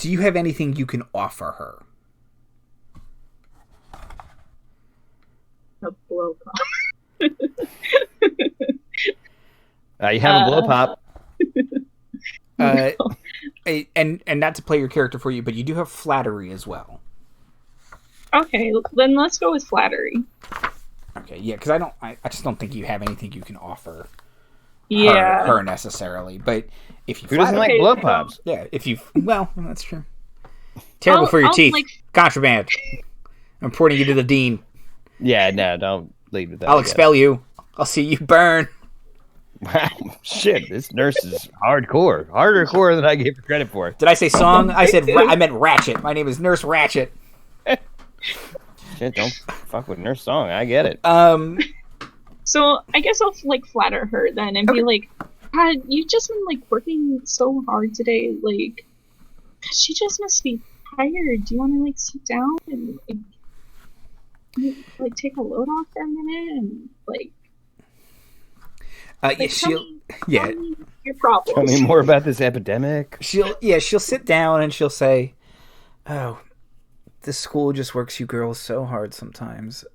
you have anything you can offer her? A blow pop. You have a blow pop. No. And not to play your character for you, but you do have flattery as well. Okay, then let's go with flattery. Okay, yeah, because I just don't think you have anything you can offer. Yeah, her necessarily, but if you who doesn't like blow pops? Yeah, well, that's true. Terrible for your teeth. Contraband. I'm reporting you to the dean. Yeah, no, don't leave with that. I'll expel you. I'll see you burn. Wow, shit! This nurse is hardcore, harder core than I gave her credit for. Did I say song? I said I meant Ratchet. My name is Nurse Ratchet. Shit! Don't fuck with Nurse Song. I get it. So I guess I'll like flatter her then and be like, God, you've just been like working so hard today. Like, she just must be tired. Do you want to like sit down and like take a load off for a minute and like? She'll tell me your problems. Tell me more about this epidemic. She'll sit down and she'll say, Oh, this school just works you girls so hard sometimes.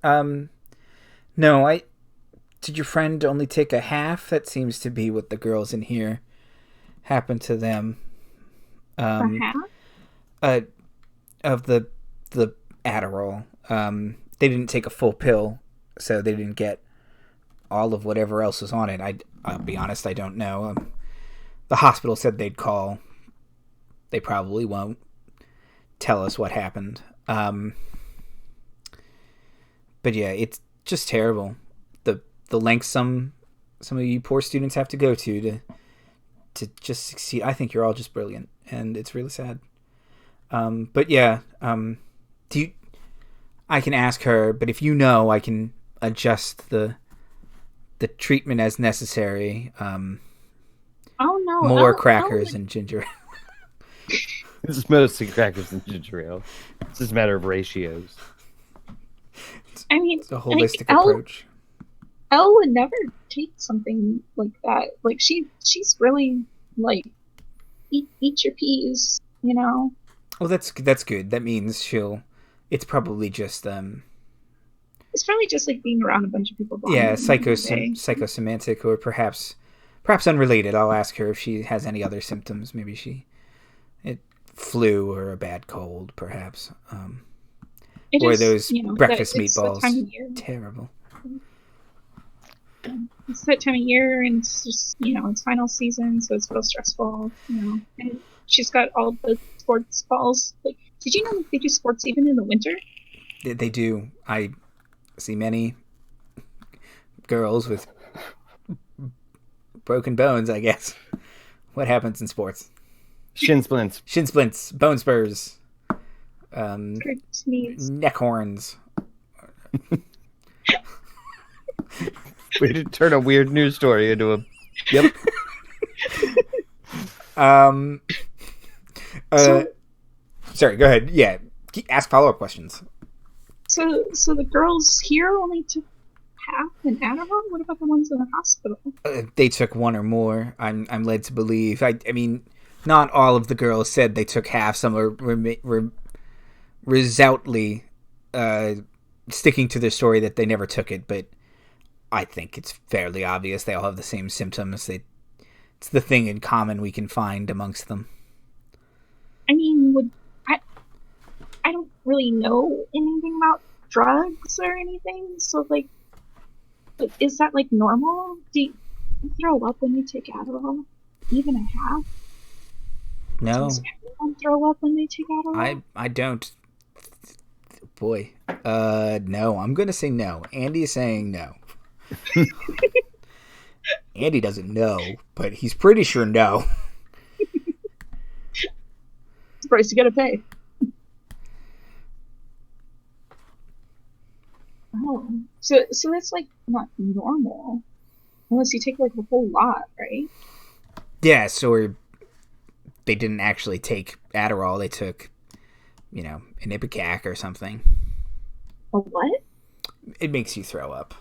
No, did your friend only take a half? That seems to be what the girls in here happened to them. A half? Of the Adderall. They didn't take a full pill, so they didn't get all of whatever else was on it. I'll be honest, I don't know. The hospital said they'd call. They probably won't tell us what happened. But yeah, it's just terrible. The lengths some of you poor students have to go to just succeed. I think you're all just brilliant, and it's really sad. But yeah, I can ask her, but if you know, I can adjust the treatment as necessary. Oh no! More crackers and ginger ale. This is mostly crackers and ginger ale. It's just a matter of ratios. I mean, it's a holistic approach. Elle would never take something like that. Like she's really like eat your peas, you know. Well, that's good. That means it's probably just It's probably just like being around a bunch of people. Yeah, psychosemantic, or perhaps unrelated. I'll ask her if she has any other symptoms. Maybe flu or a bad cold, perhaps. Or those breakfast meatballs. Terrible. It's that time of year, and it's just it's final season, so it's real stressful. And she's got all the sports balls. Like, did you know they do sports even in the winter? They do. I see many girls with broken bones, I guess. What happens in sports? Shin splints, bone spurs, sneeze, neck horns. We did turn a weird news story into a. Yep. Sorry, go ahead. Yeah, ask follow-up questions. So the girls here only took half an Adderall? What about the ones in the hospital? They took one or more. I'm led to believe. I mean, not all of the girls said they took half. Some are resolutely sticking to their story that they never took it, but I think it's fairly obvious they all have the same symptoms. It's the thing in common we can find amongst them. I mean, I don't really know anything about drugs or anything, so like, is that like normal? Do you throw up when you take Adderall? Even a half? No. Does everyone throw up when they take Adderall? I don't. Boy, no. I'm gonna say no. Andy is saying no. Andy doesn't know, but he's pretty sure no. It's the price you gotta pay. Oh, so that's like not normal, unless you take like a whole lot, right? Yeah, so they didn't actually take Adderall. They took, an Ipecac or something. A what? It makes you throw up.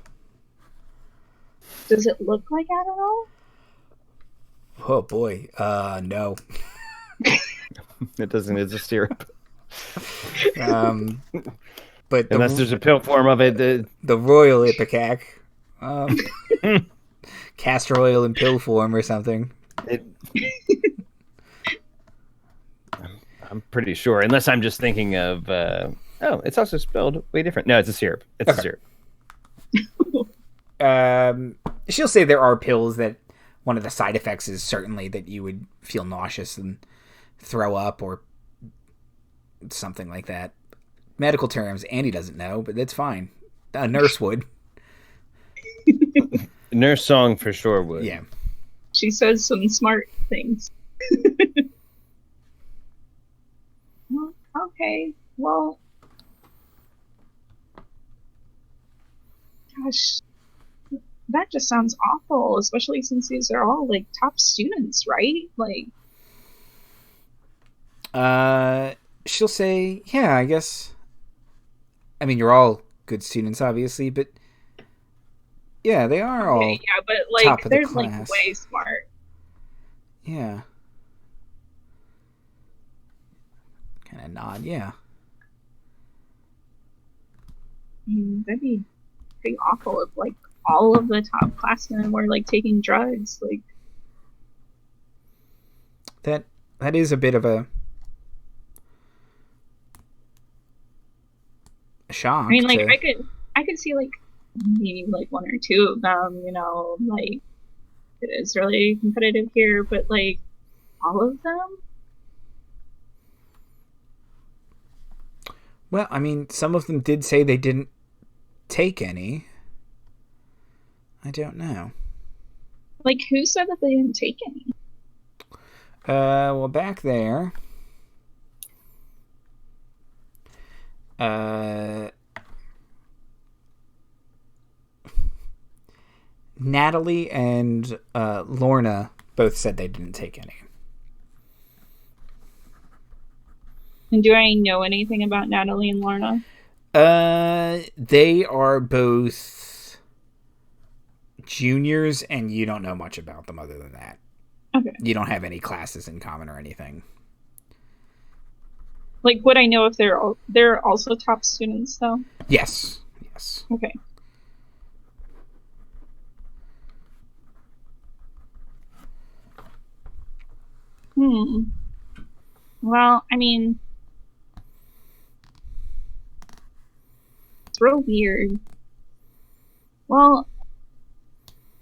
Does it look like Adderall? Oh boy, no. It doesn't. It's a syrup. But unless there's a pill form of it, the Royal Ipecac, castor oil in pill form or something. I'm pretty sure, unless I'm just thinking of. It's also spelled way different. No, it's a syrup. It's a syrup. She'll say there are pills that one of the side effects is certainly that you would feel nauseous and throw up or something like that. Medical terms, Andy doesn't know, but that's fine. A nurse would. Nurse song for sure would. Yeah. She says some smart things. Okay, well, gosh, that just sounds awful, especially since these are all like top students, right? Like, she'll say, yeah, I guess. I mean, you're all good students, obviously, but yeah, they are all. Yeah, but like, top of they're the class. Like way smart. Yeah. Kind of nod, yeah. That'd be pretty awful if, like, all of the top classmen were, like, taking drugs. Like, that is a bit of a shock. I mean, like, I could see, like, maybe, like, one or two of them, you know, like, it is really competitive here, but, like, all of them? Well, I mean, some of them did say they didn't take any. I don't know. Like, who said that they didn't take any? Well, back there, Natalie and Lorna both said they didn't take any. And do I know anything about Natalie and Lorna? They are both juniors, and you don't know much about them other than that. Okay. You don't have any classes in common or anything. Like, would I know if they're also top students, though? Yes. Okay. Well, I mean, it's real weird. Well,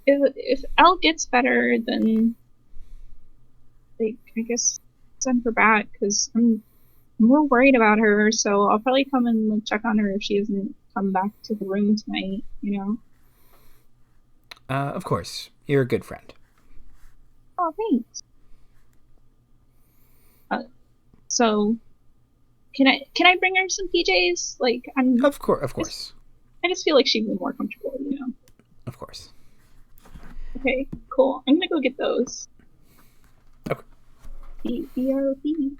if Elle gets better, then, like, I guess send her back, because I'm real worried about her, so I'll probably come and, like, check on her if she doesn't come back to the room tonight, you know? Of course. You're a good friend. Oh, thanks. So, can I bring her some PJs? Like, Of course. I just feel like she'd be more comfortable, you know? Of course. Okay, cool. I'm gonna go get those. Okay. BRB.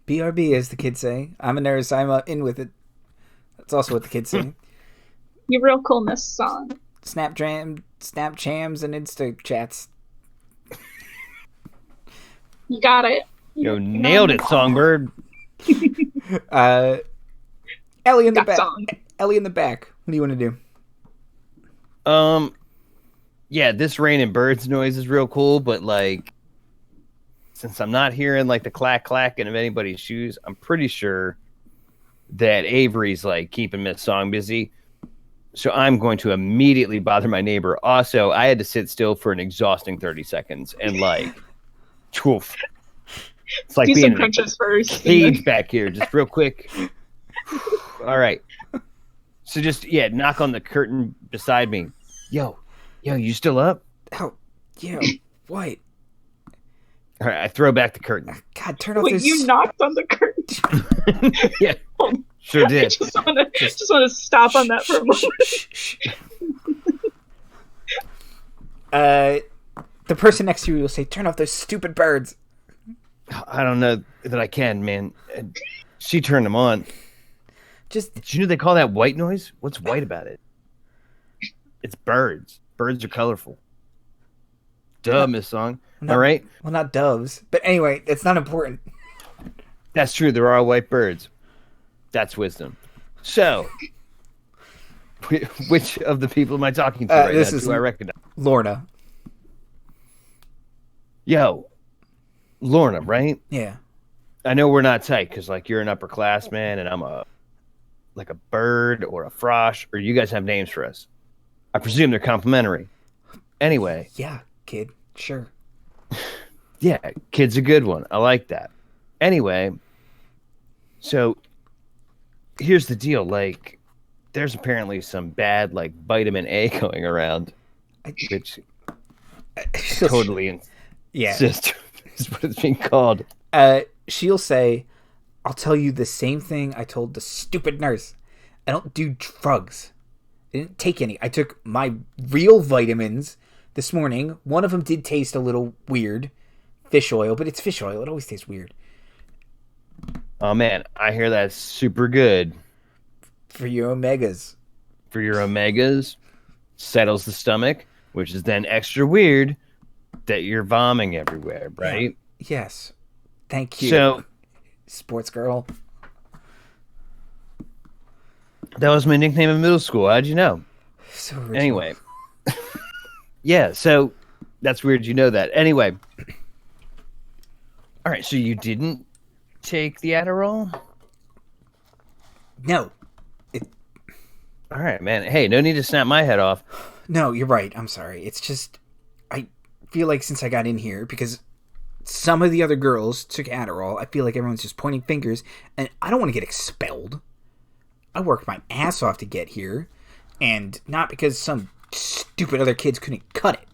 BRB, as the kids say. I'm a nurse. I'm in with it. That's also what the kids say. Your real coolness song. Snapchams, and Insta chats. You got it. Yo, nailed it, Songbird. Ellie in the That back. song. Ellie in the back. What do you want to do? Yeah, this rain and birds noise is real cool, but like, since I'm not hearing like the clacking of anybody's shoes, I'm pretty sure that Avery's like keeping Miss Song busy. So I'm going to immediately bother my neighbor. Also, I had to sit still for an exhausting 30 seconds and like, woof. It's like Do being some in a crunches first. cage back here, just real quick. All right. So just, knock on the curtain beside me. Yo, you still up? Oh, yeah. What? All right, I throw back the curtain. God, turn off Wait, this. you knocked on the curtain. Yeah, sure I did. just want to stop on that for a moment. The person next to you will say, "Turn off those stupid birds." I don't know that I can, man. She turned them on. Did you know they call that white noise? What's white about it? It's birds. Birds are colorful. Duh, Miss Song. All right? Well, not doves. But anyway, it's not important. That's true. There are white birds. That's wisdom. So, which of the people am I talking to right this now? is Do I recognize? Lorna. Yo, Lorna, right? Yeah. I know we're not tight because, like, you're an upperclassman and I'm a bird or a frosh, or you guys have names for us. I presume they're complimentary. Anyway. Yeah, kid. Sure. Yeah, kid's a good one. I like that. Anyway, so here's the deal. Like, there's apparently some bad, like, vitamin A going around, which totally insist is what it's being called. She'll say, "I'll tell you the same thing I told the stupid nurse. I don't do drugs. I didn't take any. I took my real vitamins this morning. One of them did taste a little weird. Fish oil, but it's fish oil. It always tastes weird." Oh, man. I hear that's super good. For your omegas. For your omegas. Settles the stomach, which is then extra weird that you're vomiting everywhere, right? Yeah. Yes. Thank you. So, Sports girl. That was my nickname in middle school. How'd you know? So original. Anyway. Yeah, so that's weird you know that. Anyway. All right, so you didn't take the Adderall? No. All right, man. Hey, no need to snap my head off. No, you're right. I'm sorry. It's just, I feel like since I got in here, because some of the other girls took Adderall, I feel like everyone's just pointing fingers, and I don't want to get expelled. I worked my ass off to get here, and not because some stupid other kids couldn't cut it.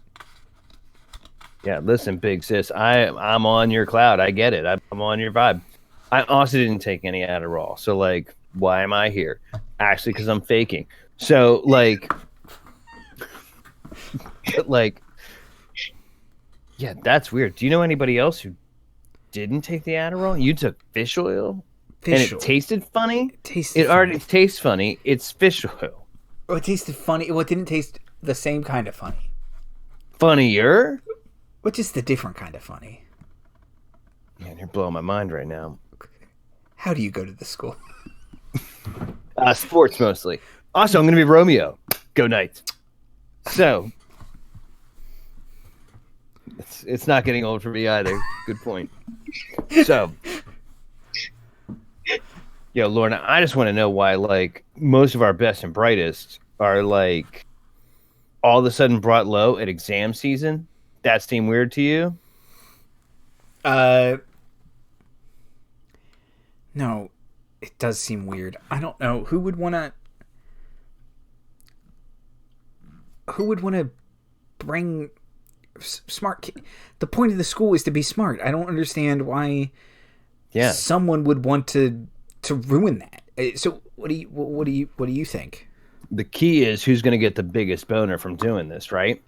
Yeah, listen, big sis, I'm on your cloud. I get it. I'm on your vibe. I also didn't take any Adderall, so like, why am I here? Actually, because I'm faking. So like, yeah, that's weird. Do you know anybody else who didn't take the Adderall? You took fish oil, and it tasted funny. It already tastes funny. It's fish oil. Oh, it tasted funny. Well, it didn't taste the same kind of funny. Funnier? Which is the different kind of funny? Man, you're blowing my mind right now. How do you go to the school? Sports mostly. Also, I'm going to be Romeo. Go Knights. So, it's not getting old for me either. Good point. So, yo, Lorna, I just want to know why, like, most of our best and brightest are, like, all of a sudden brought low at exam season. That seem weird to you? No, it does seem weird. I don't know who would want to bring smart. The point of the school is to be smart. I don't understand why. Yeah. Someone would want to ruin that. So what do you think? The key is who's going to get the biggest boner from doing this, right?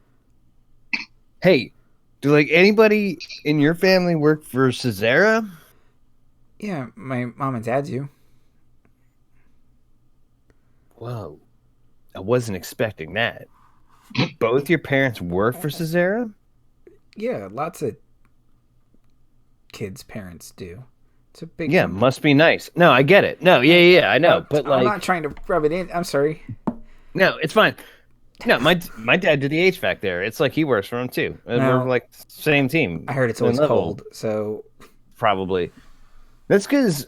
Hey, do like anybody in your family work for Cesara? Yeah, my mom and dad do. Whoa. I wasn't expecting that. Both your parents work for Cesara? Yeah, lots of kids' parents do. It's a big company. Must be nice. No, I get it. No, yeah, I know. But I'm not trying to rub it in. I'm sorry. No, it's fine. No, my dad did the HVAC there. It's like he works for him too. And we're like same team. I heard it's always cold, so probably. That's because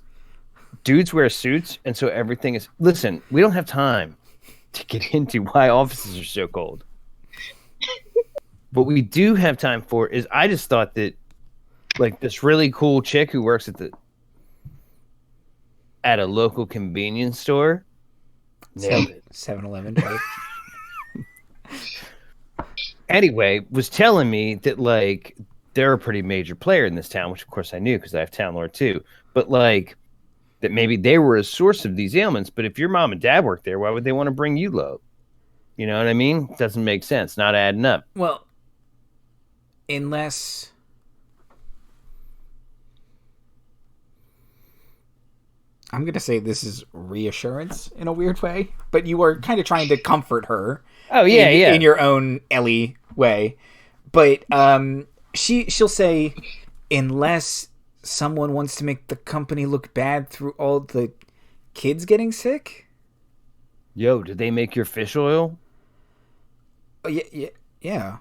dudes wear suits, and so everything is. Listen, we don't have time to get into why offices are so cold. What we do have time for is I just thought that, like, this really cool chick who works at a local convenience store. Nailed it. 7-Eleven. Anyway, was telling me that, like, they're a pretty major player in this town, which of course I knew because I have town lore too. But like, that maybe they were a source of these ailments. But if your mom and dad work there, why would they want to bring you low? You know what I mean? It doesn't make sense. Not adding up. Well, unless I'm going to say this is reassurance in a weird way, but you are kind of trying to comfort her. Oh, yeah, in your own Ellie way. But she'll say, unless someone wants to make the company look bad through all the kids getting sick. Yo, did they make your fish oil? Oh, yeah.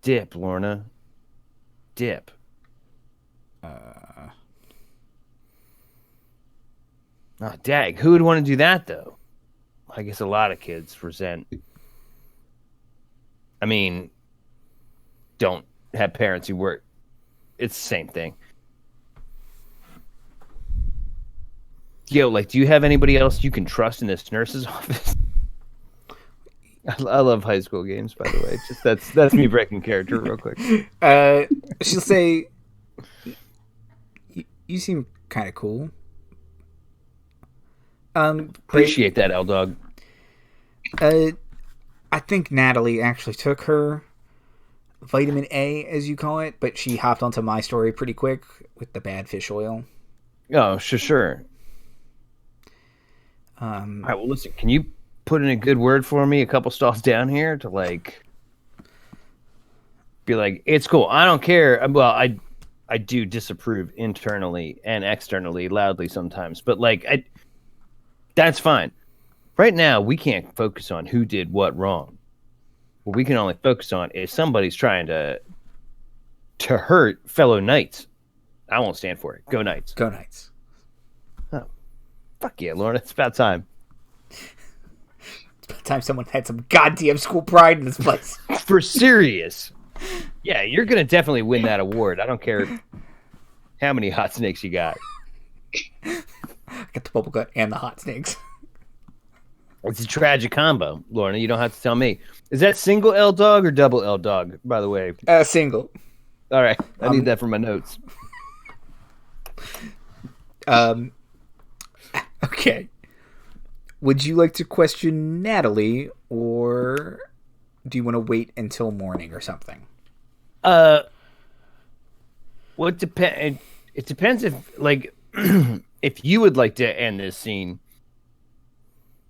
Dip, Lorna. Dip. Oh, dag. Who would want to do that, though? I guess a lot of kids resent. I mean, don't have parents who work. It's the same thing. Yo, like, do you have anybody else you can trust in this nurse's office? I love high school games, by the way. Just that's me breaking character real quick. She'll say, "You seem kind of cool." Appreciate that, L-Dog. I think Natalie actually took her vitamin A, as you call it, but she hopped onto my story pretty quick with the bad fish oil. Oh, sure. All right, well, listen, can you put in a good word for me a couple stalls down here to, like... be like, it's cool. I don't care. Well, I do disapprove internally and externally loudly sometimes, but like that's fine. Right now, we can't focus on who did what wrong. What we can only focus on is somebody's trying to hurt fellow knights. I won't stand for it. Go Knights. Go Knights. Oh, fuck yeah, Lauren. It's about time. It's about time someone had some goddamn school pride in this place. For serious. Yeah, you're going to definitely win that award. I don't care how many hot snakes you got. Got the bubble gut and the hot snakes. It's a tragic combo, Lorna. You don't have to tell me. Is that single L dog or double L dog, by the way? Single. All right. I need that for my notes. Okay. Would you like to question Natalie, or do you want to wait until morning or something? Well, it depends if, like, if you would like to end this scene,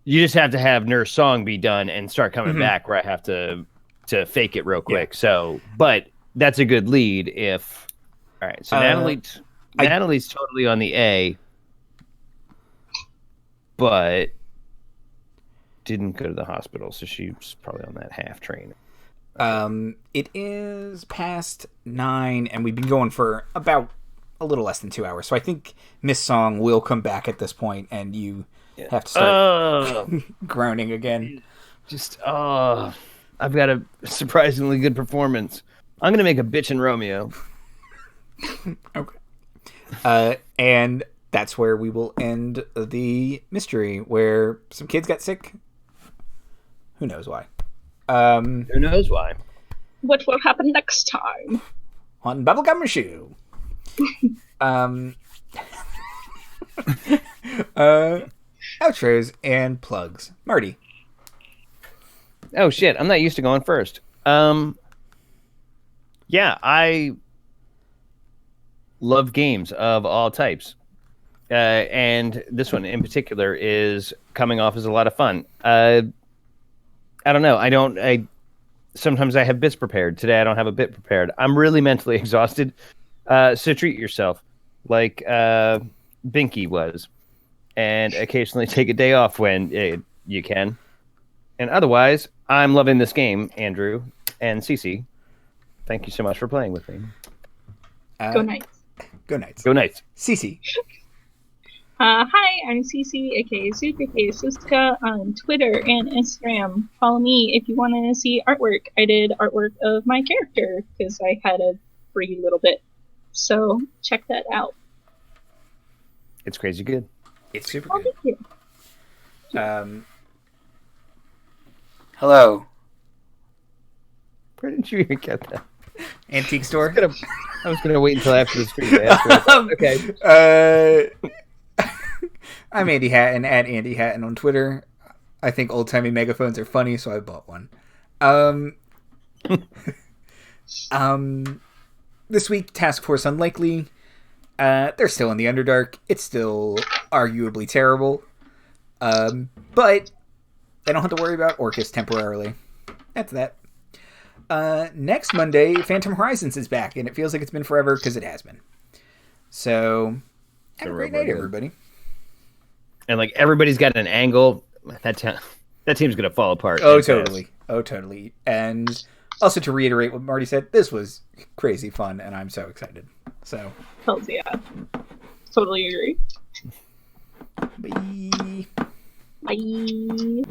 you just have to have Nurse Song be done and start coming back where I have to fake it real quick. Yeah. So, but that's a good lead if... All right, so Natalie's totally on the A, but didn't go to the hospital, so she's probably on that half train. It is past 9, and we've been going for about a little less than 2 hours. So I think Miss Song will come back at this point, and you have to start groaning again. I've got a surprisingly good performance. I'm gonna make a bitchin' Romeo. Okay. And that's where we will end the mystery, where some kids got sick. Who knows why? Who knows why? What will happen next time? On Bubblegumshoe. Outros and plugs. Marty. Oh shit! I'm not used to going first. Yeah, I love games of all types, and this one in particular is coming off as a lot of fun. I don't know. Sometimes I have bits prepared. Today I don't have a bit prepared. I'm really mentally exhausted. So treat yourself like Binky was, and occasionally take a day off when you can. And otherwise, I'm loving this game, Andrew and CC. Thank you so much for playing with me. Go Knights. Go Knights. Go Knights. CC. Hi, I'm CC, aka Zook, aka Suska, on Twitter and Instagram. Follow me if you want to see artwork. I did artwork of my character because I had a free little bit. So check that out. It's crazy good. It's super good. Thank you. Hello. Where did you even get that? Antique store? I was gonna wait until after the stream. Okay. I'm Andy Hatton at Andy Hatton on Twitter. I think old timey megaphones are funny, so I bought one. This week, Task Force Unlikely. They're still in the Underdark. It's still arguably terrible. But they don't have to worry about Orcus temporarily. That's that. Next Monday, Phantom Horizons is back, and it feels like it's been forever because it has been. So, have a great night, everybody. And like everybody's got an angle. That team's gonna fall apart. Oh, totally. Fast. Oh, totally. And also to reiterate what Marty said, this was crazy fun, and I'm so excited. So, hells yeah, totally agree. Bye. Bye.